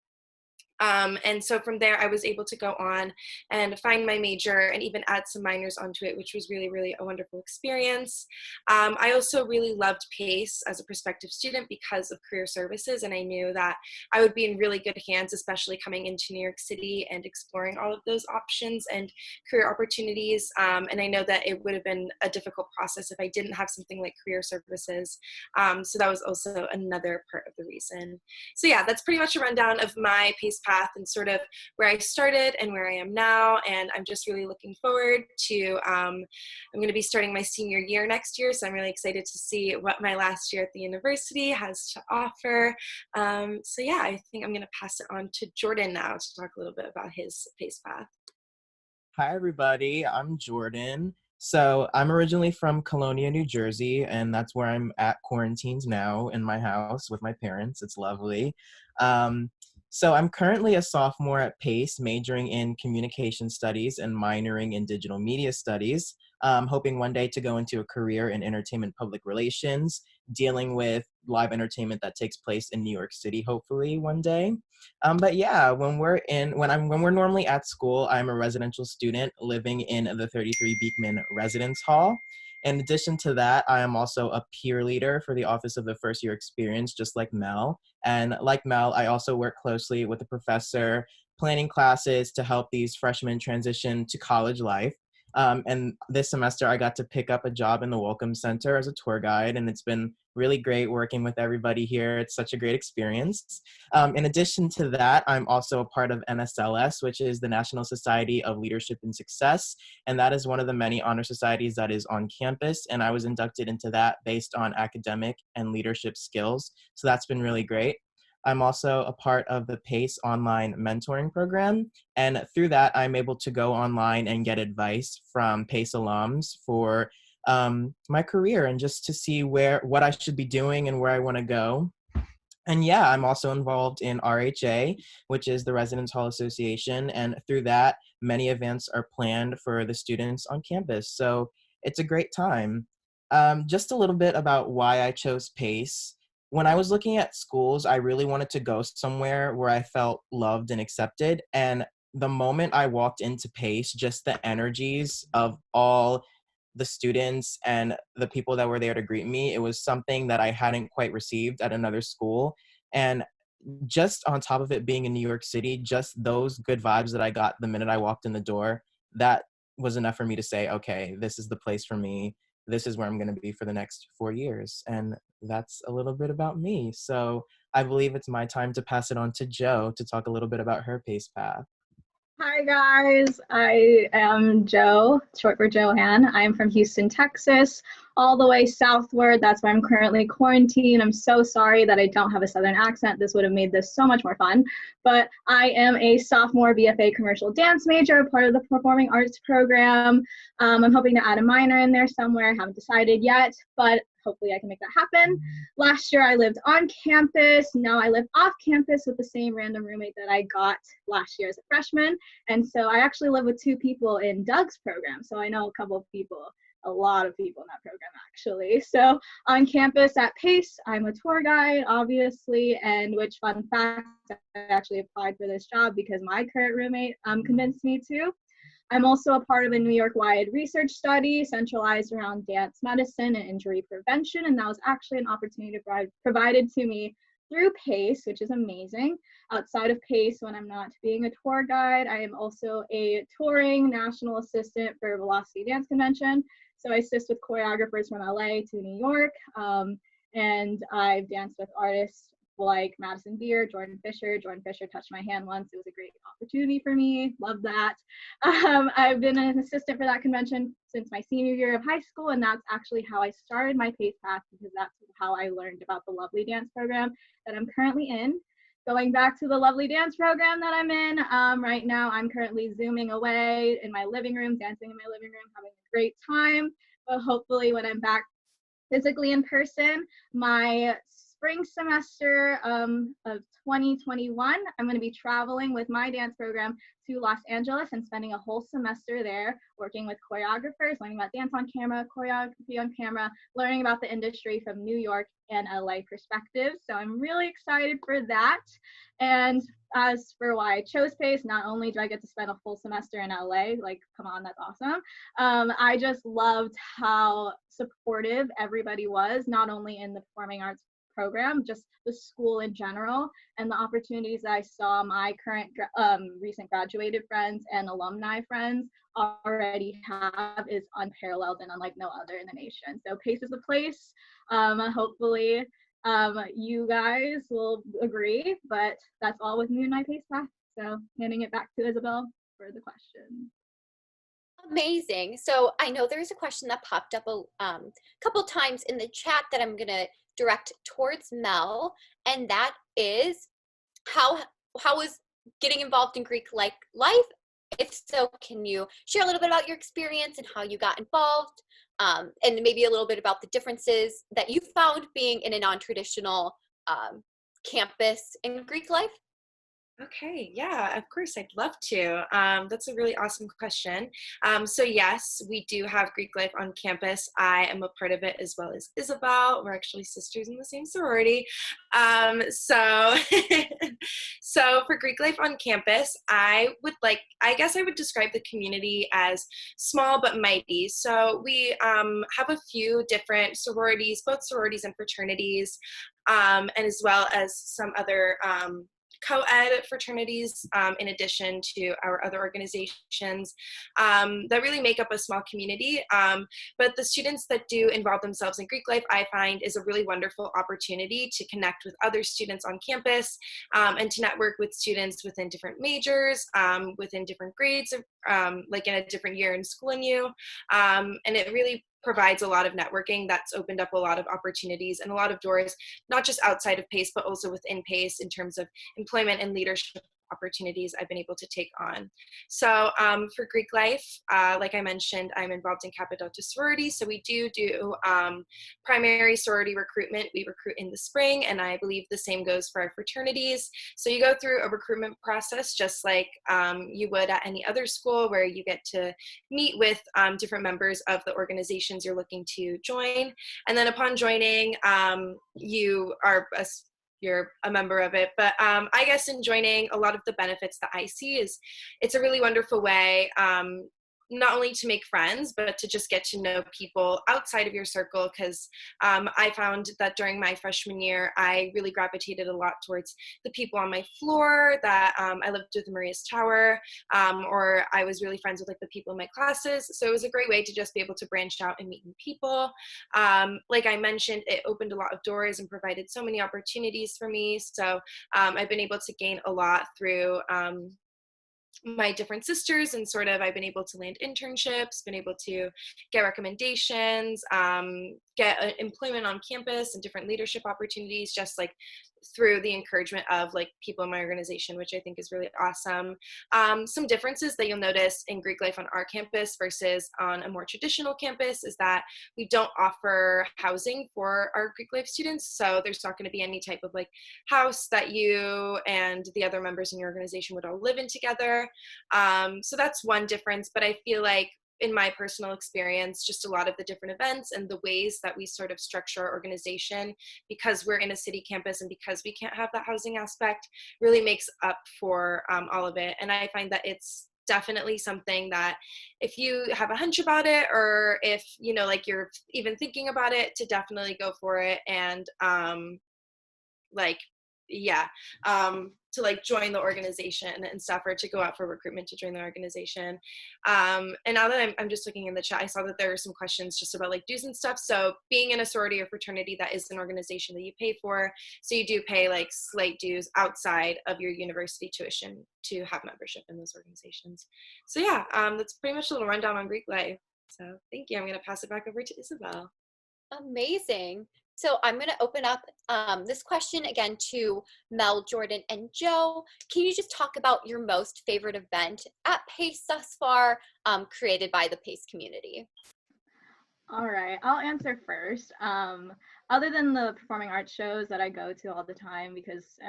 And so from there, I was able to go on and find my major and even add some minors onto it, which was really, really a wonderful experience. I also really loved PACE as a prospective student because of career services, and I knew that I would be in really good hands, especially coming into New York City and exploring all of those options and career opportunities. And I know that it would have been a difficult process if I didn't have something like career services. So that was also another part of the reason. So yeah, that's pretty much a rundown of my PACE path and sort of where I started and where I am now. And I'm just really looking forward to, I'm going to be starting my senior year next year. So I'm really excited to see what my last year at the university has to offer. So yeah, I think I'm going to pass it on to Jordan now to talk a little bit about his PACE path. Hi, everybody. I'm Jordan. So I'm originally from Colonia, New Jersey, and that's where I'm at quarantines now in my house with my parents. It's lovely. So I'm currently a sophomore at PACE, majoring in communication studies and minoring in digital media studies. Hoping one day to go into a career in entertainment public relations, dealing with live entertainment that takes place in New York City, hopefully one day. But yeah, when we're normally at school, I'm a residential student living in the 33 Beekman Residence Hall. In addition to that, I am also a peer leader for the Office of the First Year Experience, just like Mel. And like Mel, I also work closely with a professor, planning classes to help these freshmen transition to college life. And this semester, I got to pick up a job in the Welcome Center as a tour guide, and it's been really great working with everybody here. It's such a great experience. In addition to that, I'm also a part of NSLS, which is the National Society of Leadership and Success, and that is one of the many honor societies that is on campus, and I was inducted into that based on academic and leadership skills, so that's been really great. I'm also a part of the PACE online mentoring program, and through that, I'm able to go online and get advice from PACE alums for my career and just to see what I should be doing and where I want to go. And yeah, I'm also involved in RHA, which is the Residence Hall Association, and through that, many events are planned for the students on campus. So it's a great time. Just a little bit about why I chose PACE. When I was looking at schools, I really wanted to go somewhere where I felt loved and accepted. And the moment I walked into PACE, just the energies of all the students and the people that were there to greet me, it was something that I hadn't quite received at another school. And just on top of it being in New York City, just those good vibes that I got the minute I walked in the door, that was enough for me to say, okay, this is the place for me. This is where I'm going to be for the next 4 years. And that's a little bit about me. So I believe it's my time to pass it on to Jo to talk a little bit about her PACE path. Hi guys, I am Jo, short for Johan. I'm from Houston, Texas, all the way southward. That's where I'm currently quarantined. I'm so sorry that I don't have a southern accent. This would have made this so much more fun. But I am a sophomore BFA commercial dance major, part of the performing arts program. I'm hoping to add a minor in there somewhere. Haven't decided yet, but hopefully I can make that happen. Last year I lived on campus. Now I live off campus with the same random roommate that I got last year as a freshman. And so I actually live with 2 people in Doug's program. So I know a couple of people, a lot of people in that program actually. So on campus at PACE, I'm a tour guide, obviously, and which fun fact, I actually applied for this job because my current roommate convinced me to. I'm also a part of a New York-wide research study centralized around dance medicine and injury prevention, and that was actually an opportunity provided to me through PACE, which is amazing. Outside of PACE, when I'm not being a tour guide, I am also a touring national assistant for Velocity Dance Convention. So I assist with choreographers from LA to New York, and I've danced with artists like Madison Beer, Jordan Fisher. Jordan Fisher touched my hand once. It was a great opportunity for me. Love that. I've been an assistant for that convention since my senior year of high school, and that's actually how I started my PACE path because that's how I learned about the lovely dance program that I'm currently in. Going back to the lovely dance program that I'm in, right now I'm currently Zooming away in my living room, dancing in my living room, having a great time. But hopefully when I'm back physically in person, my spring semester of 2021, I'm going to be traveling with my dance program to Los Angeles and spending a whole semester there working with choreographers, learning about dance on camera, choreography on camera, learning about the industry from New York and LA perspectives. So I'm really excited for that. And as for why I chose PACE, not only do I get to spend a full semester in LA, like, come on, that's awesome. I just loved how supportive everybody was, not only in the performing arts program, just the school in general, and the opportunities that I saw my current recent graduated friends and alumni friends already have is unparalleled and unlike no other in the nation. So PACE is the place. Hopefully you guys will agree, but that's all with me and my PACE path. So handing it back to Isabel for the question. Amazing. So I know there's a question that popped up a couple times in the chat that I'm going to direct towards Mel, and that is how is getting involved in Greek life? If so, can you share a little bit about your experience and how you got involved, and maybe a little bit about the differences that you found being in a non-traditional campus in Greek life? Okay, yeah, of course, I'd love to. That's a really awesome question. So yes, we do have Greek life on campus. I am a part of it as well as Isabel. We're actually sisters in the same sorority. So, so for Greek life on campus, I guess I would describe the community as small but mighty. So we have a few different sororities, both sororities and fraternities, and as well as some other co-ed fraternities, in addition to our other organizations that really make up a small community. But the students that do involve themselves in Greek life, I find, is a really wonderful opportunity to connect with other students on campus, and to network with students within different majors, within different grades, like in a different year in schooling you. And it really provides a lot of networking that's opened up a lot of opportunities and a lot of doors, not just outside of PACE, but also within PACE in terms of employment and leadership opportunities I've been able to take on. So for Greek life, like I mentioned, I'm involved in Kappa Delta sorority. So we do primary sorority recruitment. We recruit in the spring, and I believe the same goes for our fraternities. So you go through a recruitment process just like you would at any other school, where you get to meet with different members of the organizations you're looking to join. And then upon joining, you're a member of it. But I guess in joining, a lot of the benefits that I see is it's a really wonderful way, not only to make friends, but to just get to know people outside of your circle. Because I found that during my freshman year, I really gravitated a lot towards the people on my floor that I lived with in Maria's Tower, or I was really friends with like the people in my classes. So it was a great way to just be able to branch out and meet new people. Like I mentioned, it opened a lot of doors and provided so many opportunities for me. So I've been able to gain a lot through my different sisters, and sort of I've been able to land internships, been able to get recommendations, get employment on campus and different leadership opportunities, just like through the encouragement of like people in my organization, which I think is really awesome. Some differences that you'll notice in Greek life on our campus versus on a more traditional campus is that we don't offer housing for our Greek life students. So there's not going to be any type of like house that you and the other members in your organization would all live in together. So that's one difference, but I feel like in my personal experience, just a lot of the different events and the ways that we sort of structure our organization, because we're in a city campus and because we can't have that housing aspect, really makes up for all of it. And I find that it's definitely something that if you have a hunch about it, or if, you know, like you're even thinking about it, to definitely go for it. And to like join the organization and stuff, or to go out for recruitment to join the organization. And now that I'm just looking in the chat, I saw that there are some questions just about like dues and stuff. So being in a sorority or fraternity, that is an organization that you pay for. So you do pay like slight dues outside of your university tuition to have membership in those organizations. So yeah, that's pretty much a little rundown on Greek life. So thank you. I'm going to pass it back over to Isabel. Amazing. So I'm going to open up this question again to Mel, Jordan, and Joe. Can you just talk about your most favorite event at PACE thus far, created by the PACE community? All right, I'll answer first. Other than the performing arts shows that I go to all the time, because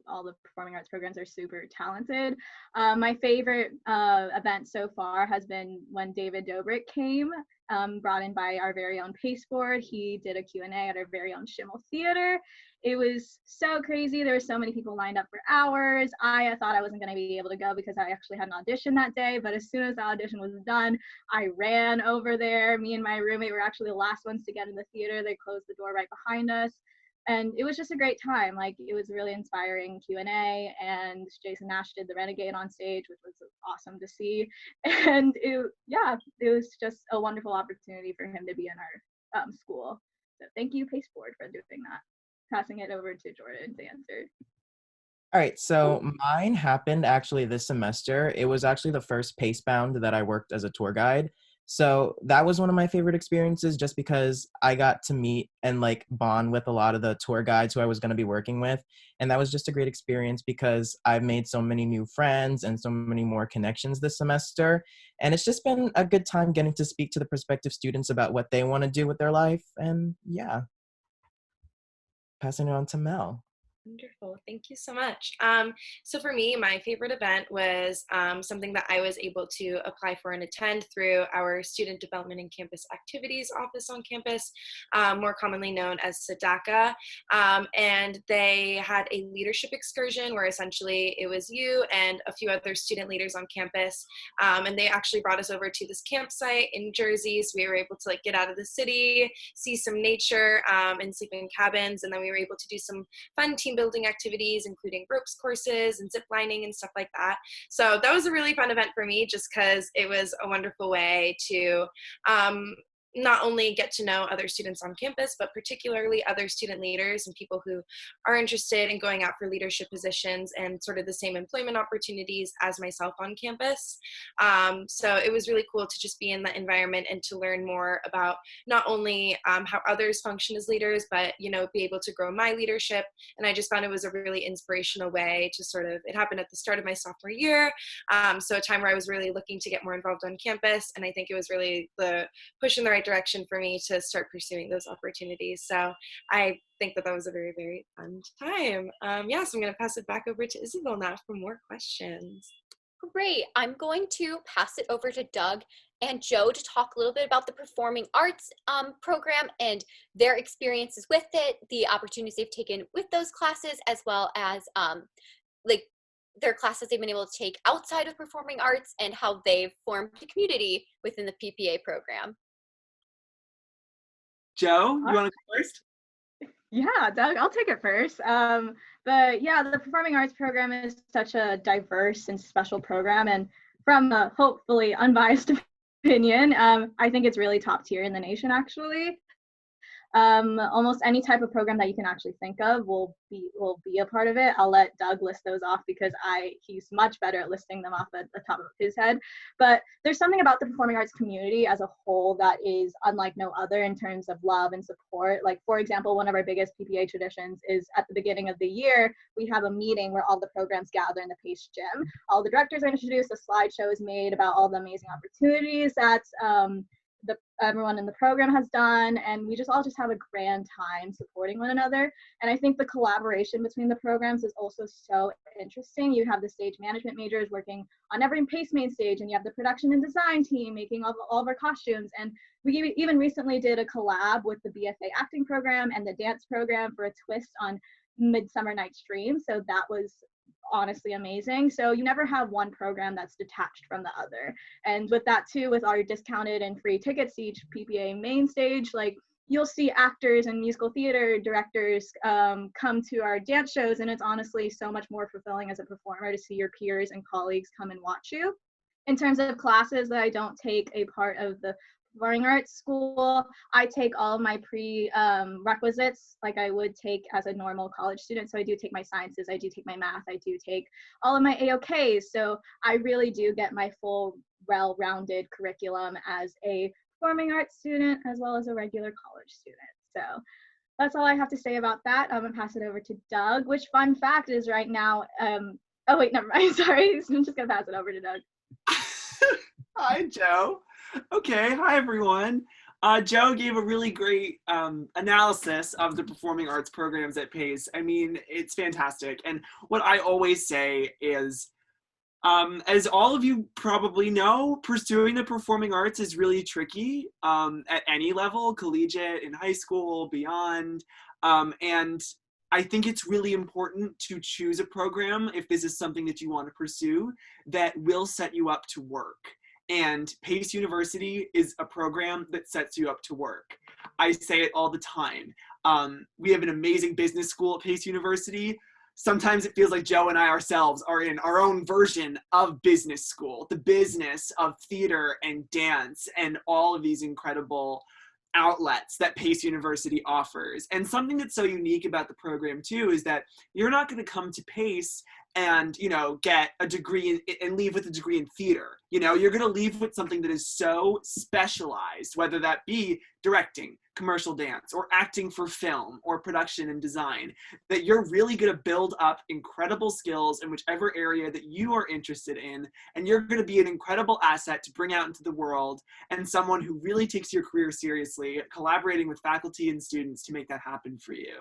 all the performing arts programs are super talented, my favorite event so far has been when David Dobrik came, brought in by our very own PACE board. He did a Q&A at our very own Schimmel Theater. It was so crazy. There were so many people lined up for hours. I thought I wasn't going to be able to go because I actually had an audition that day, but as soon as the audition was done, I ran over there. Me and my roommate were actually the last ones to get in the theater. They closed the door right behind us, and it was just a great time. Like, it was a really inspiring Q&A, and Jason Nash did the Renegade on stage, which was awesome to see. And it was just a wonderful opportunity for him to be in our school. So thank you, PACE board, for doing that. Passing it over to Jordan to answer. All right, so mine happened actually this semester. It was actually the first Pacebound that I worked as a tour guide. So that was one of my favorite experiences just because I got to meet and like bond with a lot of the tour guides who I was going to be working with. And that was just a great experience because I've made so many new friends and so many more connections this semester. And it's just been a good time getting to speak to the prospective students about what they want to do with their life. And yeah, passing it on to Mel. Wonderful. Thank you so much. So for me, my favorite event was something that I was able to apply for and attend through our Student Development and Campus Activities Office on campus, more commonly known as SEDACA. And they had a leadership excursion where essentially it was you and a few other student leaders on campus. And they actually brought us over to this campsite in Jersey. So we were able to like get out of the city, see some nature, and sleep in cabins. And then we were able to do some fun team building activities, including ropes courses and zip lining and stuff like that. So that was a really fun event for me just because it was a wonderful way to not only get to know other students on campus, but particularly other student leaders and people who are interested in going out for leadership positions and sort of the same employment opportunities as myself on campus. So it was really cool to just be in that environment and to learn more about not only how others function as leaders, but, you know, be able to grow my leadership. And I just found it was a really inspirational way to sort of, it happened at the start of my sophomore year. So a time where I was really looking to get more involved on campus. And I think it was really the push in the right direction for me to start pursuing those opportunities. So I think that that was a very, very fun time. Yeah, so I'm going to pass it back over to Isabel now for more questions. Great. I'm going to pass it over to Doug and Joe to talk a little bit about the performing arts program and their experiences with it, the opportunities they've taken with those classes, as well as like their classes they've been able to take outside of performing arts and how they've formed a community within the PPA program. Joe, you want to go first? Yeah, Doug, I'll take it first. The Performing Arts program is such a diverse and special program. And from a hopefully unbiased opinion, I think it's really top tier in the nation, actually. Almost any type of program that you can actually think of will be a part of it. I'll let Doug list those off because he's much better at listing them off at the top of his head. But there's something about the performing arts community as a whole that is unlike no other in terms of love and support. Like, for example, one of our biggest PPA traditions is at the beginning of the year, we have a meeting where all the programs gather in the PACE gym. All the directors are introduced, a slideshow is made about all the amazing opportunities that everyone in the program has done, and we all just have a grand time supporting one another. And I think the collaboration between the programs is also so interesting. You have the stage management majors working on every PACE main stage, and you have the production and design team making all of our costumes. And we even recently did a collab with the BFA acting program and the dance program for a twist on Midsummer Night's Dream. So that was honestly amazing. So you never have one program that's detached from the other. And with that too, with our discounted and free tickets to each PPA main stage, like you'll see actors and musical theater directors come to our dance shows, and it's honestly so much more fulfilling as a performer to see your peers and colleagues come and watch you. In terms of classes that I don't take a part of the performing arts school, I take all of my prerequisites like I would take as a normal college student. So I do take my sciences, I do take my math, I do take all of my AOKs. So I really do get my full well-rounded curriculum as a performing arts student as well as a regular college student. So that's all I have to say about that. I'm gonna pass it over to Doug, which fun fact is right now, oh wait, never mind, sorry. I'm just gonna pass it over to Doug. Hi, Joe. Okay, hi everyone. Joe gave a really great analysis of the performing arts programs at PACE. I mean, it's fantastic. And what I always say is, as all of you probably know, pursuing the performing arts is really tricky at any level, collegiate, in high school, beyond. And I think it's really important to choose a program, if this is something that you want to pursue, that will set you up to work. And PACE University is a program that sets you up to work. I say it all the time. We have an amazing business school at PACE University. Sometimes it feels like Joe and I ourselves are in our own version of business school, the business of theater and dance and all of these incredible outlets that Pace University offers. And something that's so unique about the program too is that you're not going to come to Pace and, you know, get a degree and leave with a degree in theater. You know, you're going to leave with something that is so specialized, whether that be directing, commercial dance, or acting for film, or production and design, that you're really going to build up incredible skills in whichever area that you are interested in, and you're going to be an incredible asset to bring out into the world, and someone who really takes your career seriously, collaborating with faculty and students to make that happen for you.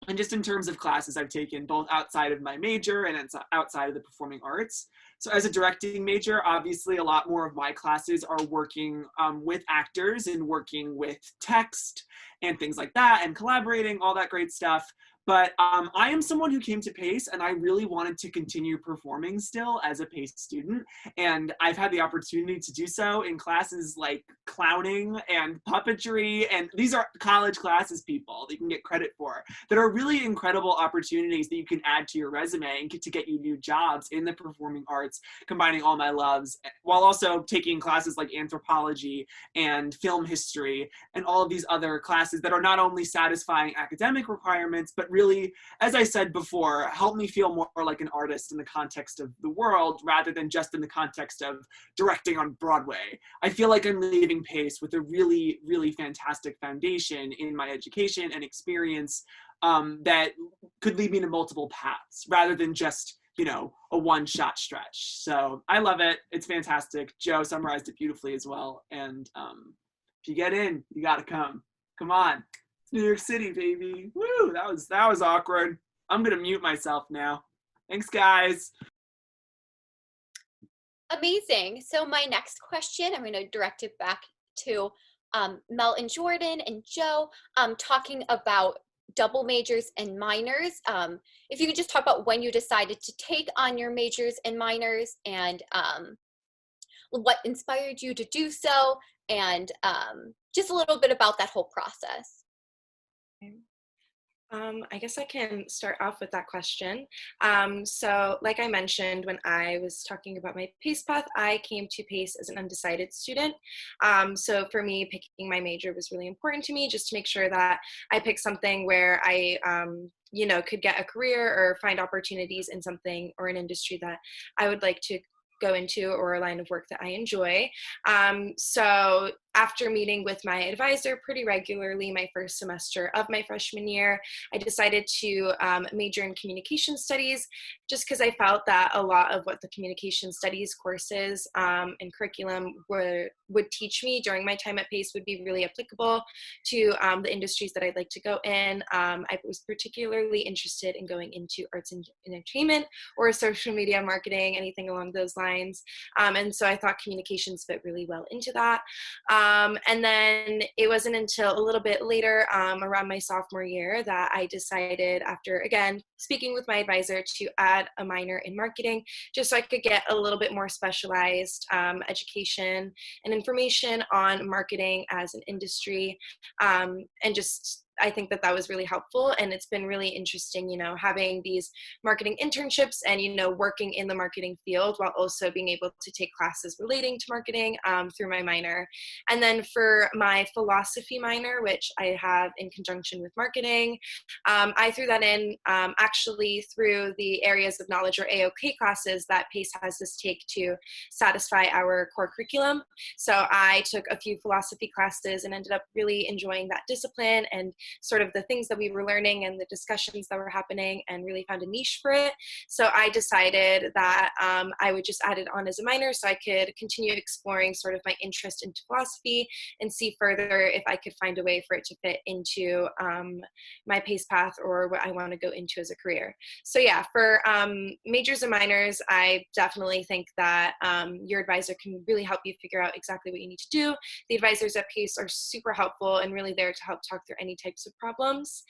And just in terms of classes I've taken, both outside of my major and outside of the performing arts. So as a directing major, obviously a lot more of my classes are working with actors and working with text and things like that, and collaborating, all that great stuff. But I am someone who came to Pace and I really wanted to continue performing still as a Pace student. And I've had the opportunity to do so in classes like clowning and puppetry. And these are college classes, people, that you can get credit for, that are really incredible opportunities that you can add to your resume and get you new jobs in the performing arts, combining all my loves, while also taking classes like anthropology and film history and all of these other classes that are not only satisfying academic requirements, but really, as I said before, help me feel more like an artist in the context of the world rather than just in the context of directing on Broadway. I feel like I'm leaving Pace with a really, really fantastic foundation in my education and experience that could lead me to multiple paths rather than just, you know, a one-shot stretch. So I love it. It's fantastic. Joe summarized it beautifully as well. And if you get in, you got to come. Come on. New York City, baby. Woo, that was awkward. I'm gonna mute myself now. Thanks, guys. Amazing. So my next question, I'm going to direct it back to Mel and Jordan and Joe, talking about double majors and minors. If you could just talk about when you decided to take on your majors and minors, and what inspired you to do so, and just a little bit about that whole process. I guess I can start off with that question. So like I mentioned, when I was talking about my PACE path, I came to PACE as an undecided student. So for me, picking my major was really important to me, just to make sure that I picked something where I you know, could get a career or find opportunities in something or an industry that I would like to go into, or a line of work that I enjoy. So after meeting with my advisor pretty regularly my first semester of my freshman year, I decided to major in communication studies, just because I felt that a lot of what the communication studies courses and curriculum would teach me during my time at PACE would be really applicable to the industries that I'd like to go in. I was particularly interested in going into arts and entertainment or social media marketing, anything along those lines. And so I thought communications fit really well into that. And then it wasn't until a little bit later, around my sophomore year, that I decided, after, again, speaking with my advisor, to add a minor in marketing, just so I could get a little bit more specialized education and information on marketing as an industry, and just I think that that was really helpful. And it's been really interesting, you know, having these marketing internships and, you know, working in the marketing field while also being able to take classes relating to marketing through my minor. And then for my philosophy minor, which I have in conjunction with marketing, I threw that in actually through the areas of knowledge, or AOK classes, that PACE has us take to satisfy our core curriculum. So I took a few philosophy classes and ended up really enjoying that discipline and sort of the things that we were learning and the discussions that were happening, and really found a niche for it. So I decided that I would just add it on as a minor so I could continue exploring sort of my interest into philosophy and see further if I could find a way for it to fit into my PACE path or what I want to go into as a career. So yeah, for majors and minors, I definitely think that your advisor can really help you figure out exactly what you need to do. The advisors at PACE are super helpful and really there to help talk through any types of problems.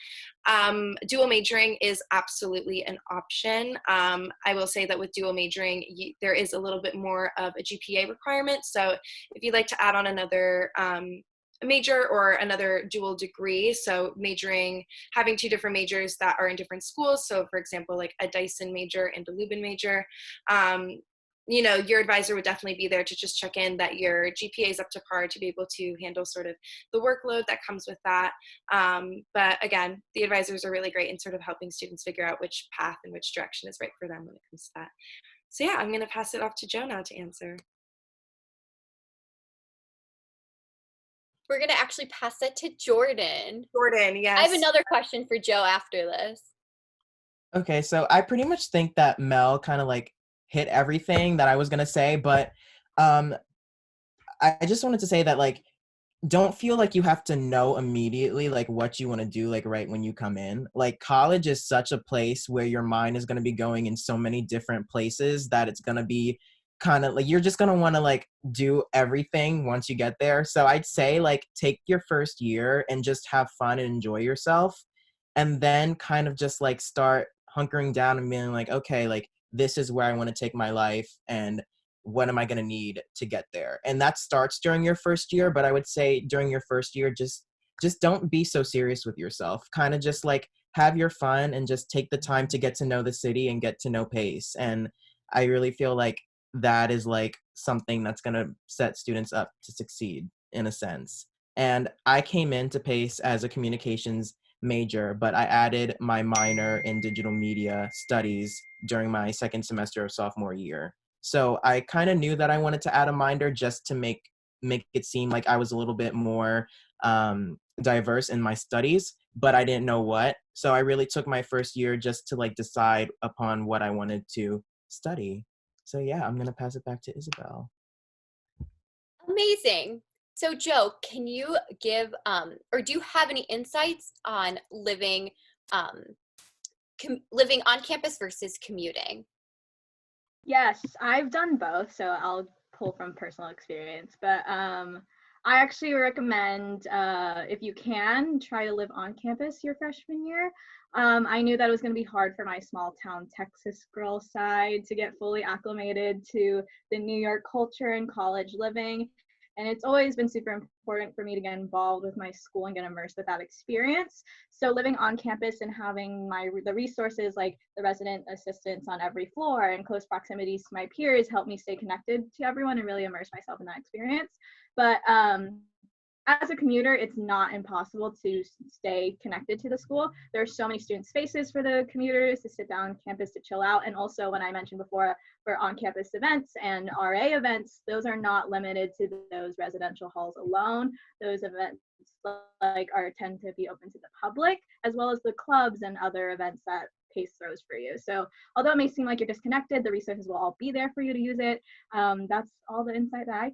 Dual majoring is absolutely an option. I will say that with dual majoring, there is a little bit more of a GPA requirement. So if you'd like to add on another major or another dual degree, so majoring, having two different majors that are in different schools, so for example, like a Dyson major and a LUBIN major, your advisor would definitely be there to just check in that your GPA is up to par to be able to handle sort of the workload that comes with that. But again, the advisors are really great in sort of helping students figure out which path and which direction is right for them when it comes to that. So yeah, I'm going to pass it off to Jo now to answer. We're going to actually pass it to Jordan. Jordan, yes. I have another question for Jo after this. Okay, so I pretty much think that Mel kind of like hit everything that I was gonna say, but I just wanted to say that like don't feel like you have to know immediately like what you want to do like right when you come in. Like college is such a place where your mind is going to be going in so many different places that it's going to be kind of like you're just going to want to like do everything once you get there. So I'd say like take your first year and just have fun and enjoy yourself, and then kind of just like start hunkering down and being like, okay, like this is where I want to take my life and what am I going to need to get there? And that starts during your first year. But I would say during your first year, just don't be so serious with yourself. Kind of just like have your fun and just take the time to get to know the city and get to know Pace. And I really feel like that is like something that's going to set students up to succeed in a sense. And I came into Pace as a communications major, but I added my minor in digital media studies during my second semester of sophomore year. So I kind of knew that I wanted to add a minor just to make it seem like I was a little bit more diverse in my studies, but I didn't know what. So I really took my first year just to like decide upon what I wanted to study. So yeah, I'm gonna pass it back to Isabel. Amazing. So Jo, can you give or do you have any insights on living living on campus versus commuting? Yes, I've done both, so I'll pull from personal experience. But I actually recommend, if you can, try to live on campus your freshman year. I knew that it was going to be hard for my small town Texas girl side to get fully acclimated to the New York culture and college living. And it's always been super important for me to get involved with my school and get immersed with that experience. So living on campus and having the resources like the resident assistants on every floor and close proximities to my peers helped me stay connected to everyone and really immerse myself in that experience. But as a commuter, it's not impossible to stay connected to the school. There are so many student spaces for the commuters to sit down on campus to chill out. And also, when I mentioned before, for on-campus events and RA events, those are not limited to those residential halls alone. Those events tend to be open to the public, as well as the clubs and other events that Pace throws for you. So although it may seem like you're disconnected, the resources will all be there for you to use it. That's all the insight that I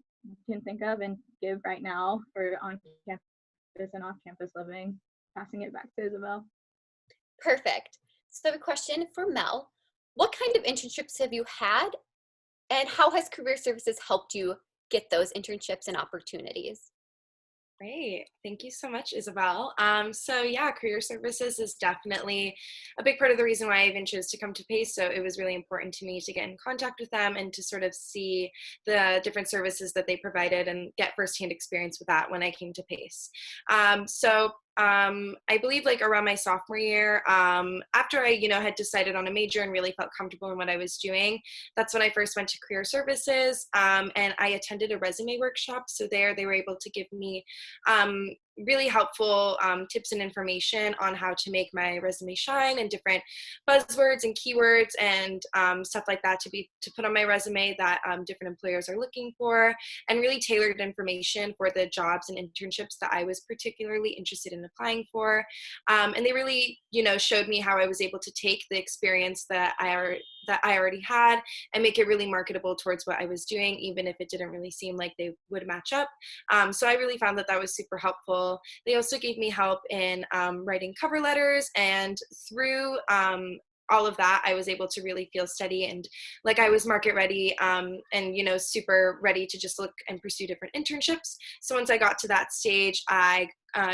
can think of and give right now for on-campus and off-campus living. Passing it back to Isabel. Perfect. So I have a question for Mel. What kind of internships have you had, and how has career services helped you get those internships and opportunities? Great. Thank you so much, Isabel. So yeah, career services is definitely a big part of the reason why I even chose to come to Pace. So it was really important to me to get in contact with them and to sort of see the different services that they provided and get firsthand experience with that when I came to Pace. I believe like around my sophomore year, after I, had decided on a major and really felt comfortable in what I was doing, that's when I first went to career services, and I attended a resume workshop. So there they were able to give me really helpful tips and information on how to make my resume shine and different buzzwords and keywords and stuff like that to put on my resume that different employers are looking for, and really tailored information for the jobs and internships that I was particularly interested in applying for. And they really, showed me how I was able to take the experience that I already had and make it really marketable towards what I was doing, even if it didn't really seem like they would match up. So I really found that was super helpful. They also gave me help in writing cover letters, and through all of that, I was able to really feel steady and like I was market ready, and super ready to just look and pursue different internships. So once I got to that stage, I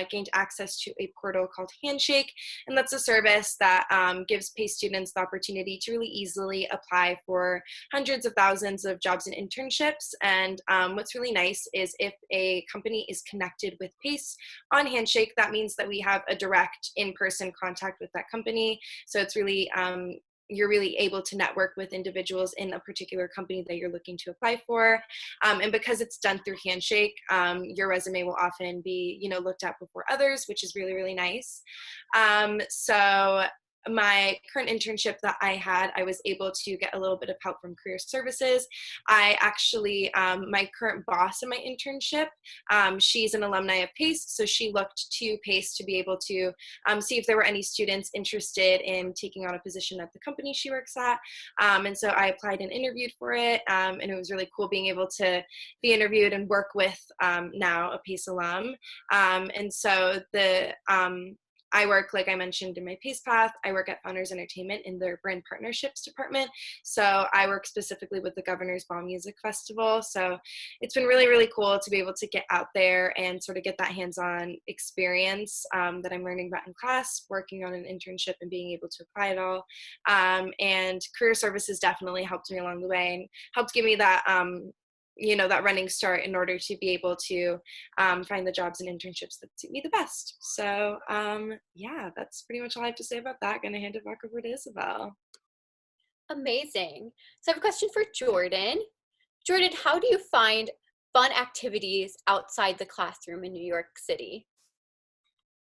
gained access to a portal called Handshake, and that's a service that gives Pace students the opportunity to really easily apply for hundreds of thousands of jobs and internships. And what's really nice is if a company is connected with Pace on Handshake, that means that we have a direct in-person contact with that company. So it's really you're really able to network with individuals in a particular company that you're looking to apply for. And because it's done through Handshake, your resume will often be, looked at before others, which is really, really nice. So my current internship that I had, I was able to get a little bit of help from career services. I actually, my current boss in my internship, she's an alumni of PACE, so she looked to PACE to be able to see if there were any students interested in taking on a position at the company she works at. And so I applied and interviewed for it, and it was really cool being able to be interviewed and work with now a PACE alum. And so I work, like I mentioned in my PACE path, I work at Founders Entertainment in their brand partnerships department. So I work specifically with the Governor's Ball Music Festival. So it's been really, really cool to be able to get out there and sort of get that hands-on experience that I'm learning about in class, working on an internship and being able to apply it all. And career services definitely helped me along the way and helped give me that that running start in order to be able to find the jobs and internships that suit me the best. So yeah, that's pretty much all I have to say about that. Gonna hand it back over to Isabel. Amazing. So I have a question for Jordan. Jordan, how do you find fun activities outside the classroom in New York City?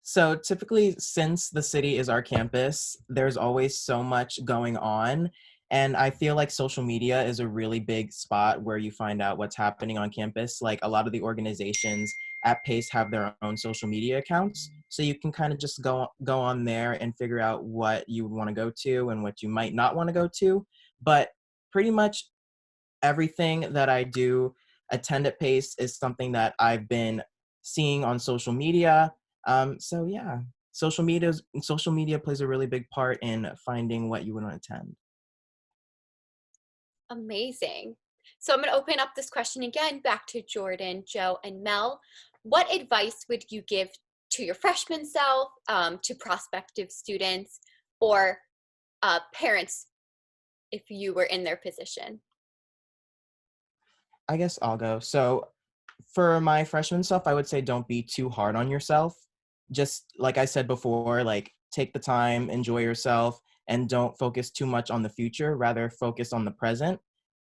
So typically, since the city is our campus, there's always so much going on. And I feel like social media is a really big spot where you find out what's happening on campus. Like a lot of the organizations at PACE have their own social media accounts. So you can kind of just go on there and figure out what you want to go to and what you might not want to go to. But pretty much everything that I do attend at PACE is something that I've been seeing on social media. So yeah, social media plays a really big part in finding what you want to attend. Amazing. So I'm going to open up this question again back to Jordan, Joe, and Mel. What advice would you give to your freshman self, to prospective students, or parents if you were in their position? I guess I'll go. So for my freshman self, I would say don't be too hard on yourself. Just like I said before, like take the time, enjoy yourself, and don't focus too much on the future, rather focus on the present.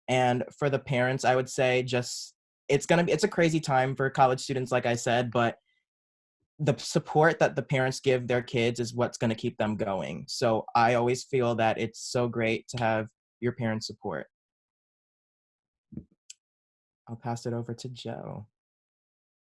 And for the parents, I would say it's a crazy time for college students, like I said, but the support that the parents give their kids is what's going to keep them going. So I always feel that it's so great to have your parents' support. I'll pass it over to Joe.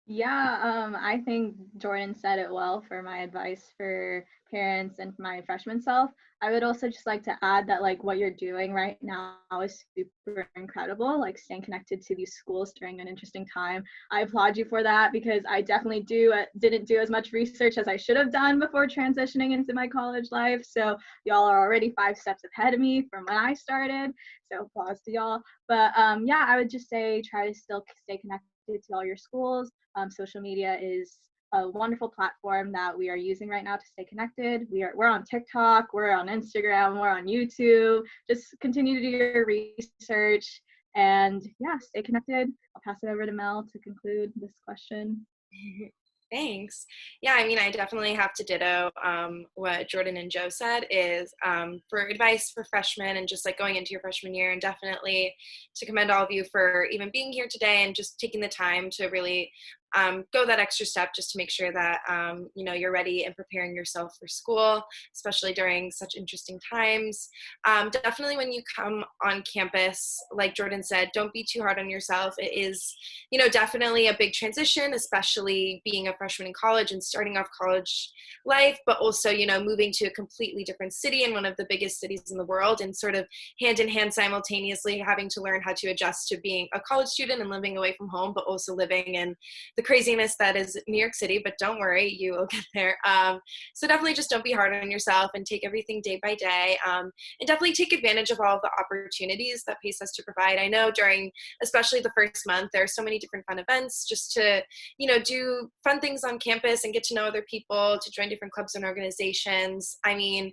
Yeah, I think Jordan said it well for my advice for parents and for my freshman self. I would also just like to add that like what you're doing right now is super incredible, like staying connected to these schools during an interesting time. I applaud you for that because I definitely didn't do as much research as I should have done before transitioning into my college life. So y'all are already 5 steps ahead of me from when I started. So applause to y'all. But yeah, I would just say try to still stay connected to all your schools. Social media is a wonderful platform that we are using right now to stay connected. We're on TikTok, we're on Instagram, we're on YouTube. Just continue to do your research and yeah, stay connected. I'll pass it over to Mel to conclude this question. Thanks. Yeah, I mean, I definitely have to ditto what Jordan and Joe said is for advice for freshmen and just like going into your freshman year, and definitely to commend all of you for even being here today and just taking the time to really go that extra step just to make sure that, you're ready and preparing yourself for school, especially during such interesting times. Definitely when you come on campus, like Jordan said, don't be too hard on yourself. It is, definitely a big transition, especially being a freshman in college and starting off college life, but also, moving to a completely different city in one of the biggest cities in the world and sort of hand in hand simultaneously having to learn how to adjust to being a college student and living away from home, but also living in the craziness that is New York City, but don't worry, you will get there. So definitely just don't be hard on yourself and take everything day by day, and definitely take advantage of all of the opportunities that PACE has to provide. I know during, especially the first month, there are so many different fun events just to, do fun things on campus and get to know other people, to join different clubs and organizations. I mean,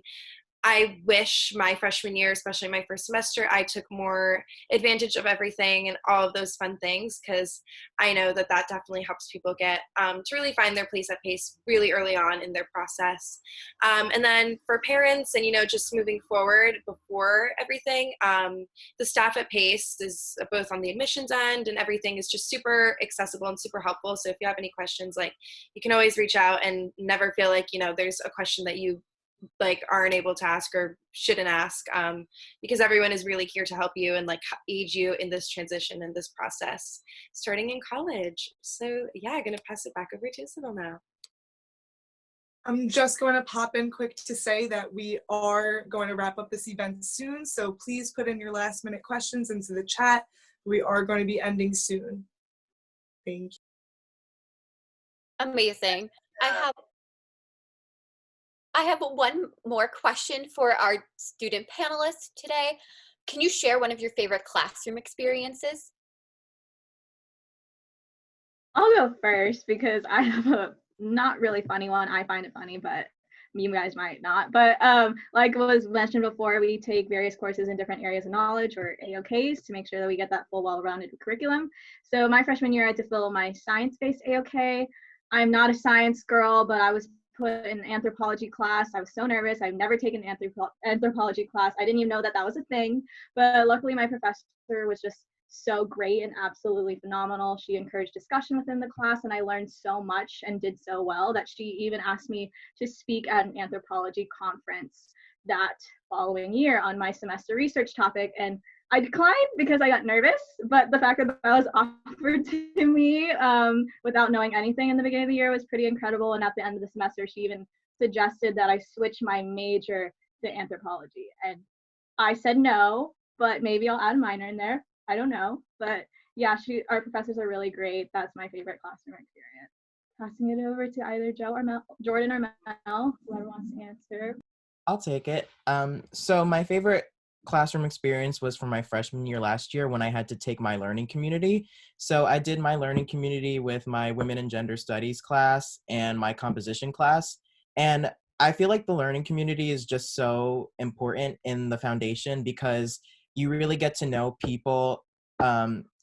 I wish my freshman year, especially my first semester, I took more advantage of everything and all of those fun things, because I know that that definitely helps people get to really find their place at PACE really early on in their process. And then for parents and, just moving forward before everything, the staff at PACE is both on the admissions end, and everything is just super accessible and super helpful. So if you have any questions, like, you can always reach out and never feel like, there's a question that you aren't able to ask or shouldn't ask, because everyone is really here to help you and aid you in this transition and this process starting in college. So yeah, I'm gonna pass it back over to Isabel now. I'm just going to pop in quick to say that we are going to wrap up this event soon, so please put in your last minute questions into the chat. We are going to be ending soon. Thank you. Amazing. I have one more question for our student panelists today. Can you share one of your favorite classroom experiences? I'll go first because I have a not really funny one. I find it funny, but you guys might not. But like was mentioned before, we take various courses in different areas of knowledge, or AOKs, to make sure that we get that full, well-rounded curriculum. So my freshman year, I had to fill my science-based AOK. I'm not a science girl, but I was put in anthropology class. I was so nervous. I've never taken an anthropology class. I didn't even know that that was a thing. But luckily, my professor was just so great and absolutely phenomenal. She encouraged discussion within the class, and I learned so much and did so well that she even asked me to speak at an anthropology conference that following year on my semester research topic. And I declined because I got nervous, but the fact that that was offered to me without knowing anything in the beginning of the year was pretty incredible. And at the end of the semester, she even suggested that I switch my major to anthropology. And I said no, but maybe I'll add a minor in there. I don't know. But yeah, our professors are really great. That's my favorite classroom experience. Passing it over to either Joe or Jordan or Mel, whoever wants to answer. I'll take it. So my favorite classroom experience was from my freshman year last year, when I had to take my learning community. So I did my learning community with my women and gender studies class and my composition class. And I feel like the learning community is just so important in the foundation, because you really get to know people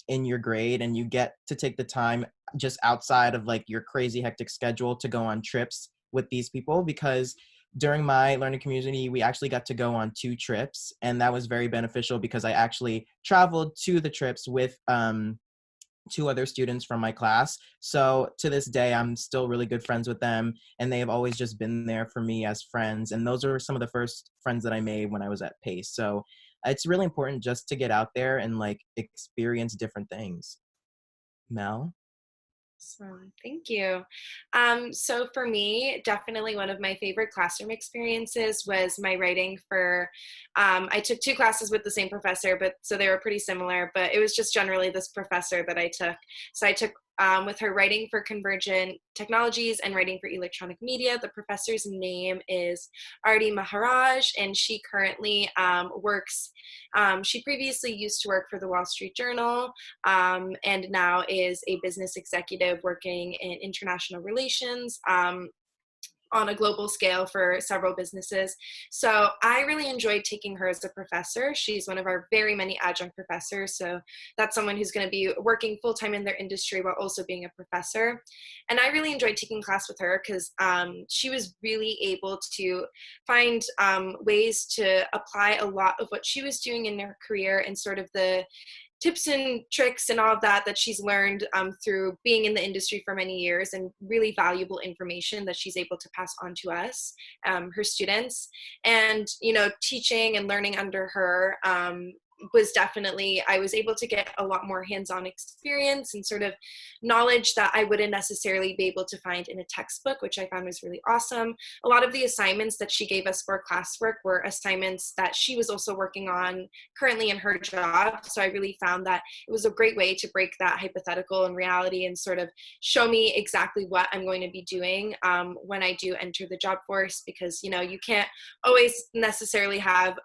in your grade, and you get to take the time just outside of your crazy hectic schedule to go on trips with these people. Because during my learning community, we actually got to go on 2 trips, and that was very beneficial because I actually traveled to the trips with 2 other students from my class. So to this day, I'm still really good friends with them, and they have always just been there for me as friends. And those are some of the first friends that I made when I was at PACE. So it's really important just to get out there and experience different things. Mel? Awesome. Thank you. So for me, definitely one of my favorite classroom experiences was my writing for, I took 2 classes with the same professor, so they were pretty similar, but it was just generally this professor that I took. So I took with her writing for convergent technologies and writing for electronic media. The professor's name is Arti Maharaj, and she currently works, she previously used to work for the Wall Street Journal, and now is a business executive working in international relations on a global scale for several businesses. So I really enjoyed taking her as a professor. She's one of our very many adjunct professors. So that's someone who's going to be working full-time in their industry while also being a professor. And I really enjoyed taking class with her because she was really able to find ways to apply a lot of what she was doing in her career and sort of the tips and tricks and all of that she's learned through being in the industry for many years, and really valuable information that she's able to pass on to us, her students. And, teaching and learning under her was definitely, I was able to get a lot more hands-on experience and sort of knowledge that I wouldn't necessarily be able to find in a textbook, which I found was really awesome. A lot of the assignments that she gave us for classwork were assignments that she was also working on currently in her job. So I really found that it was a great way to break that hypothetical and reality and sort of show me exactly what I'm going to be doing when I do enter the job force, because, you can't always necessarily have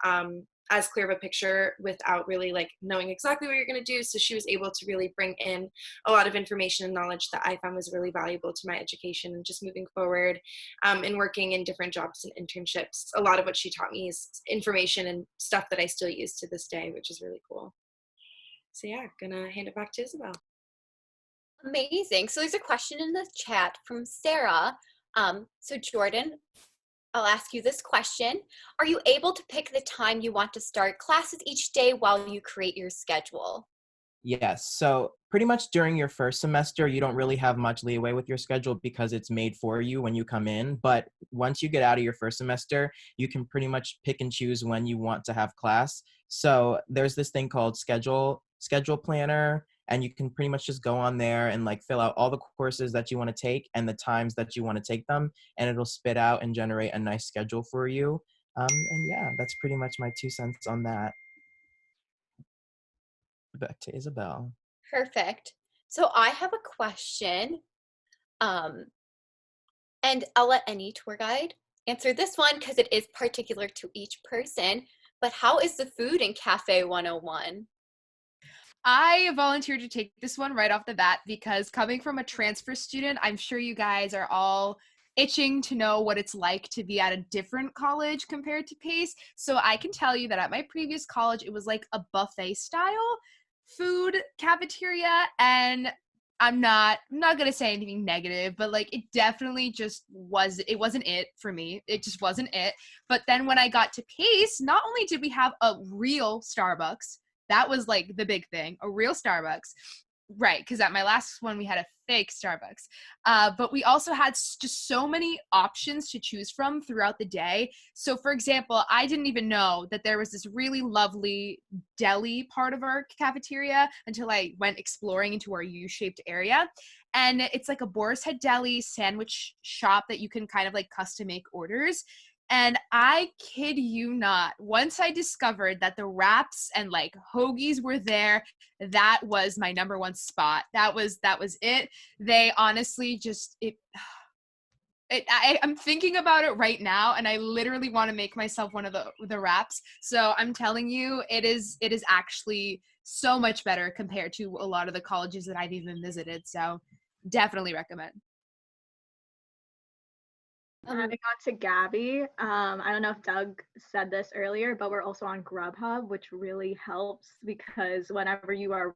as clear of a picture without really like knowing exactly what you're going to do. So she was able to really bring in a lot of information and knowledge that I found was really valuable to my education and just moving forward, and working in different jobs and internships. A lot of what she taught me is information and stuff that I still use to this day, which is really cool. So yeah, gonna hand it back to Isabel. Amazing. So there's a question in the chat from Sarah. So Jordan, I'll ask you this question. Are you able to pick the time you want to start classes each day while you create your schedule? Yes. So pretty much during your first semester, you don't really have much leeway with your schedule because it's made for you when you come in. But once you get out of your first semester, you can pretty much pick and choose when you want to have class. So there's this thing called schedule planner, and you can pretty much just go on there and like fill out all the courses that you want to take and the times that you want to take them, and it'll spit out and generate a nice schedule for you. And yeah, that's pretty much my 2 cents on that. Back to Isabel. Perfect. So I have a question, and I'll let any tour guide answer this one because it is particular to each person. But how is the food in Cafe 101? I volunteered to take this one right off the bat because coming from a transfer student, I'm sure you guys are all itching to know what it's like to be at a different college compared to Pace. So I can tell you that at my previous college, it was like a buffet style food cafeteria, and I'm not going to say anything negative, but like it definitely just wasn't it for me. It just wasn't it. But then when I got to Pace, not only did we have a real Starbucks, that was like the big thing, a real Starbucks. Right, because at my last one, we had a fake Starbucks. But we also had just so many options to choose from throughout the day. So, for example, I didn't even know that there was this really lovely deli part of our cafeteria until I went exploring into our U-shaped area. And it's like a Boar's Head Deli sandwich shop that you can kind of like custom make orders. And I kid you not, once I discovered that the wraps and like hoagies were there, that was my number one spot. That was it. They honestly just I'm thinking about it right now, and I literally want to make myself one of the wraps. So I'm telling you, it is actually so much better compared to a lot of the colleges that I've even visited. So definitely recommend. Adding on to Gabby, I don't know if Doug said this earlier, but we're also on Grubhub, which really helps because whenever you are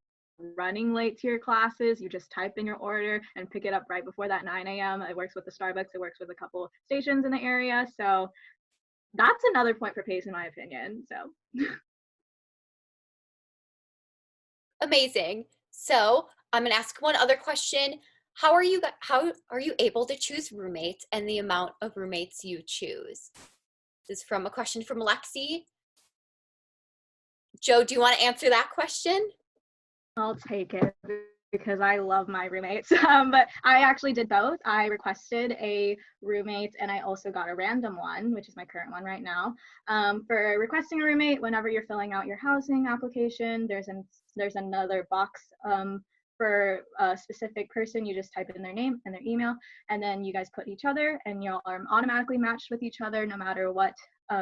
running late to your classes, you just type in your order and pick it up right before that 9 a.m. It works with the Starbucks. It works with a couple stations in the area. So that's another point for Pace, in my opinion. So Amazing. So I'm going to ask one other question. How are you able to choose roommates and the amount of roommates you choose? This is from a question from Lexi. Joe, do you want to answer that question? I'll take it because I love my roommates. But I actually did both. I requested a roommate and I also got a random one, which is my current one right now. For requesting a roommate, whenever you're filling out your housing application, there's another box for a specific person. You just type in their name and their email, and then you guys put each other, and you'll automatically matched with each other no matter what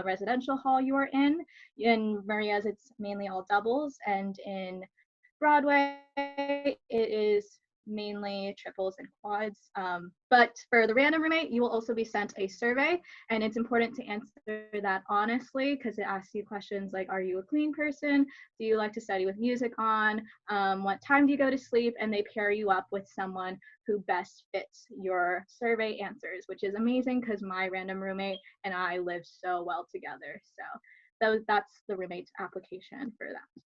residential hall you are in. In Maria's, it's mainly all doubles, and in Broadway, it is mainly triples and quads. But for the random roommate, you will also be sent a survey, and it's important to answer that honestly because it asks you questions like, are you a clean person? Do you like to study with music on? What time do you go to sleep? And they pair you up with someone who best fits your survey answers, which is amazing because my random roommate and I live so well together. So that's the roommate application for that.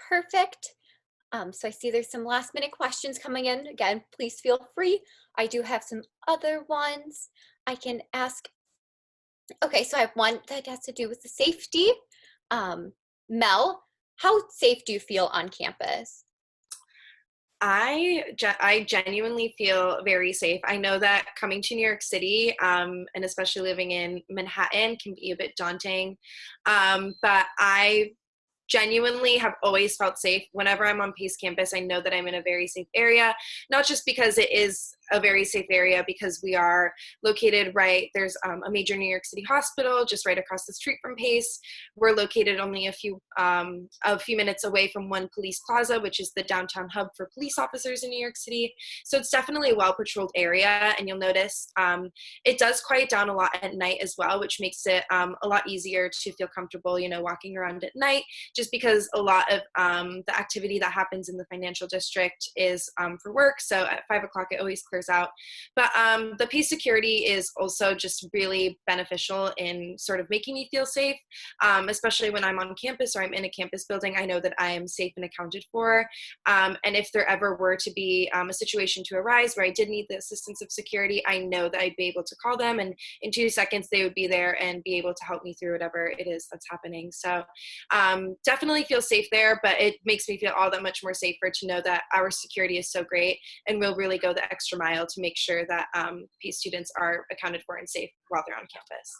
Perfect. So I see there's some last minute questions coming in. Again, please feel free. I do have some other ones I can ask. Okay, so I have one that has to do with the safety. Mel, how safe do you feel on campus? I genuinely feel very safe. I know that coming to New York City, and especially living in Manhattan, can be a bit daunting, but I genuinely have always felt safe. Whenever I'm on Pace campus, I know that I'm in a very safe area, not just because it is a very safe area because we are located there's a major New York City hospital just right across the street from Pace. We're located only a few minutes away from One Police Plaza, which is the downtown hub for police officers in New York City. So it's definitely a well-patrolled area, and you'll notice it does quiet down a lot at night as well, which makes it a lot easier to feel comfortable, walking around at night, just because a lot of the activity that happens in the financial district is for work. So at 5 o'clock, it always clears out. But the Pace security is also just really beneficial in sort of making me feel safe, especially when I'm on campus or I'm in a campus building. I know that I am safe and accounted for. And if there ever were to be a situation to arise where I did need the assistance of security, I know that I'd be able to call them, and in 2 seconds they would be there and be able to help me through whatever it is that's happening. So definitely feel safe there, but it makes me feel all that much more safer to know that our security is so great, and we'll really go the extra mile to make sure that PACE students are accounted for and safe while they're on campus.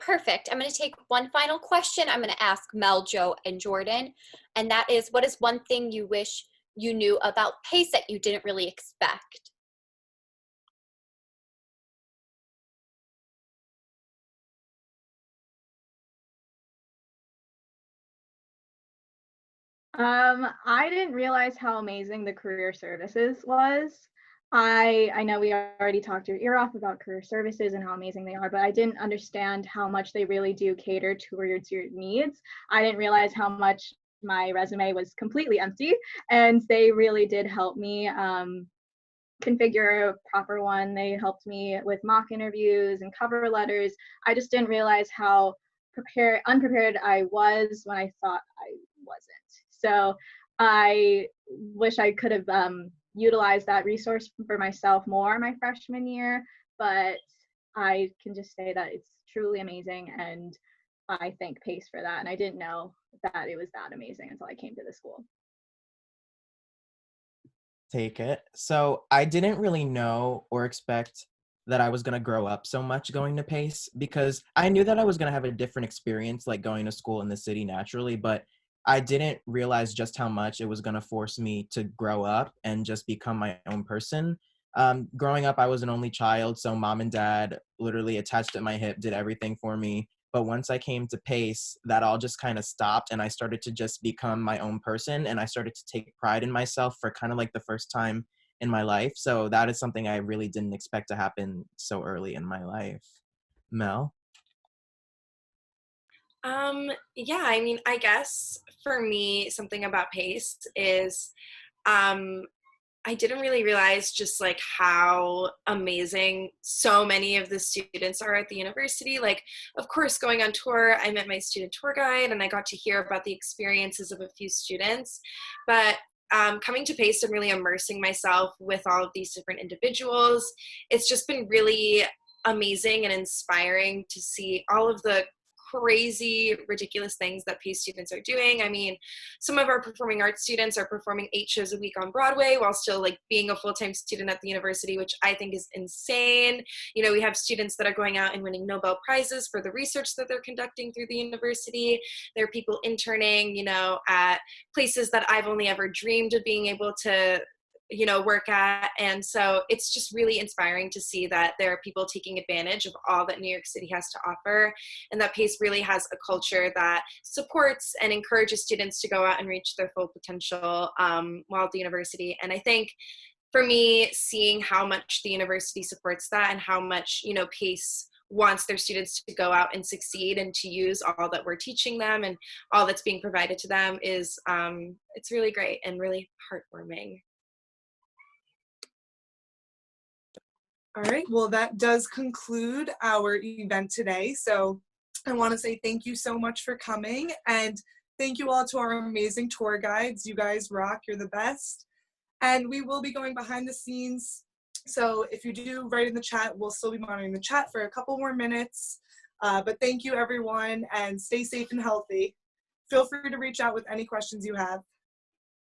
Perfect. I'm going to take one final question. I'm going to ask Mel, Joe, and Jordan, and that is, what is one thing you wish you knew about PACE that you didn't really expect? I didn't realize how amazing the career services was. I know we already talked your ear off about career services and how amazing they are, but I didn't understand how much they really do cater towards your needs. I didn't realize how much my resume was completely empty, and they really did help me configure a proper one. They helped me with mock interviews and cover letters. I just didn't realize how unprepared I was when I thought I wasn't. So I wish I could have utilized that resource for myself more my freshman year, but I can just say that it's truly amazing, and I thank PACE for that. And I didn't know that it was that amazing until I came to the school. Take it. So I didn't really know or expect that I was going to grow up so much going to PACE, because I knew that I was going to have a different experience, like going to school in the city naturally, but I didn't realize just how much it was going to force me to grow up and just become my own person. Growing up, I was an only child, so mom and dad literally attached at my hip, did everything for me. But once I came to PACE, that all just kind of stopped, and I started to just become my own person, and I started to take pride in myself for kind of like the first time in my life. So that is something I really didn't expect to happen so early in my life. Mel? Yeah, I mean, I guess for me, something about PACE is I didn't really realize just like how amazing so many of the students are at the university. Like, of course, going on tour, I met my student tour guide and I got to hear about the experiences of a few students. But coming to PACE and really immersing myself with all of these different individuals, it's just been really amazing and inspiring to see all of the crazy, ridiculous things that PACE students are doing. I mean, some of our performing arts students are performing 8 shows a week on Broadway while still like being a full-time student at the university, which I think is insane. We have students that are going out and winning Nobel Prizes for the research that they're conducting through the university. There are people interning, at places that I've only ever dreamed of being able to work at. And so it's just really inspiring to see that there are people taking advantage of all that New York City has to offer, and that PACE really has a culture that supports and encourages students to go out and reach their full potential while at the university. And I think for me, seeing how much the university supports that and how much, PACE wants their students to go out and succeed and to use all that we're teaching them and all that's being provided to them is, it's really great and really heartwarming. All right, well, that does conclude our event today. So I want to say thank you so much for coming, and thank you all to our amazing tour guides. You guys rock, you're the best. And we will be going behind the scenes. So if you do write in the chat, we'll still be monitoring the chat for a couple more minutes. But thank you everyone, and stay safe and healthy. Feel free to reach out with any questions you have.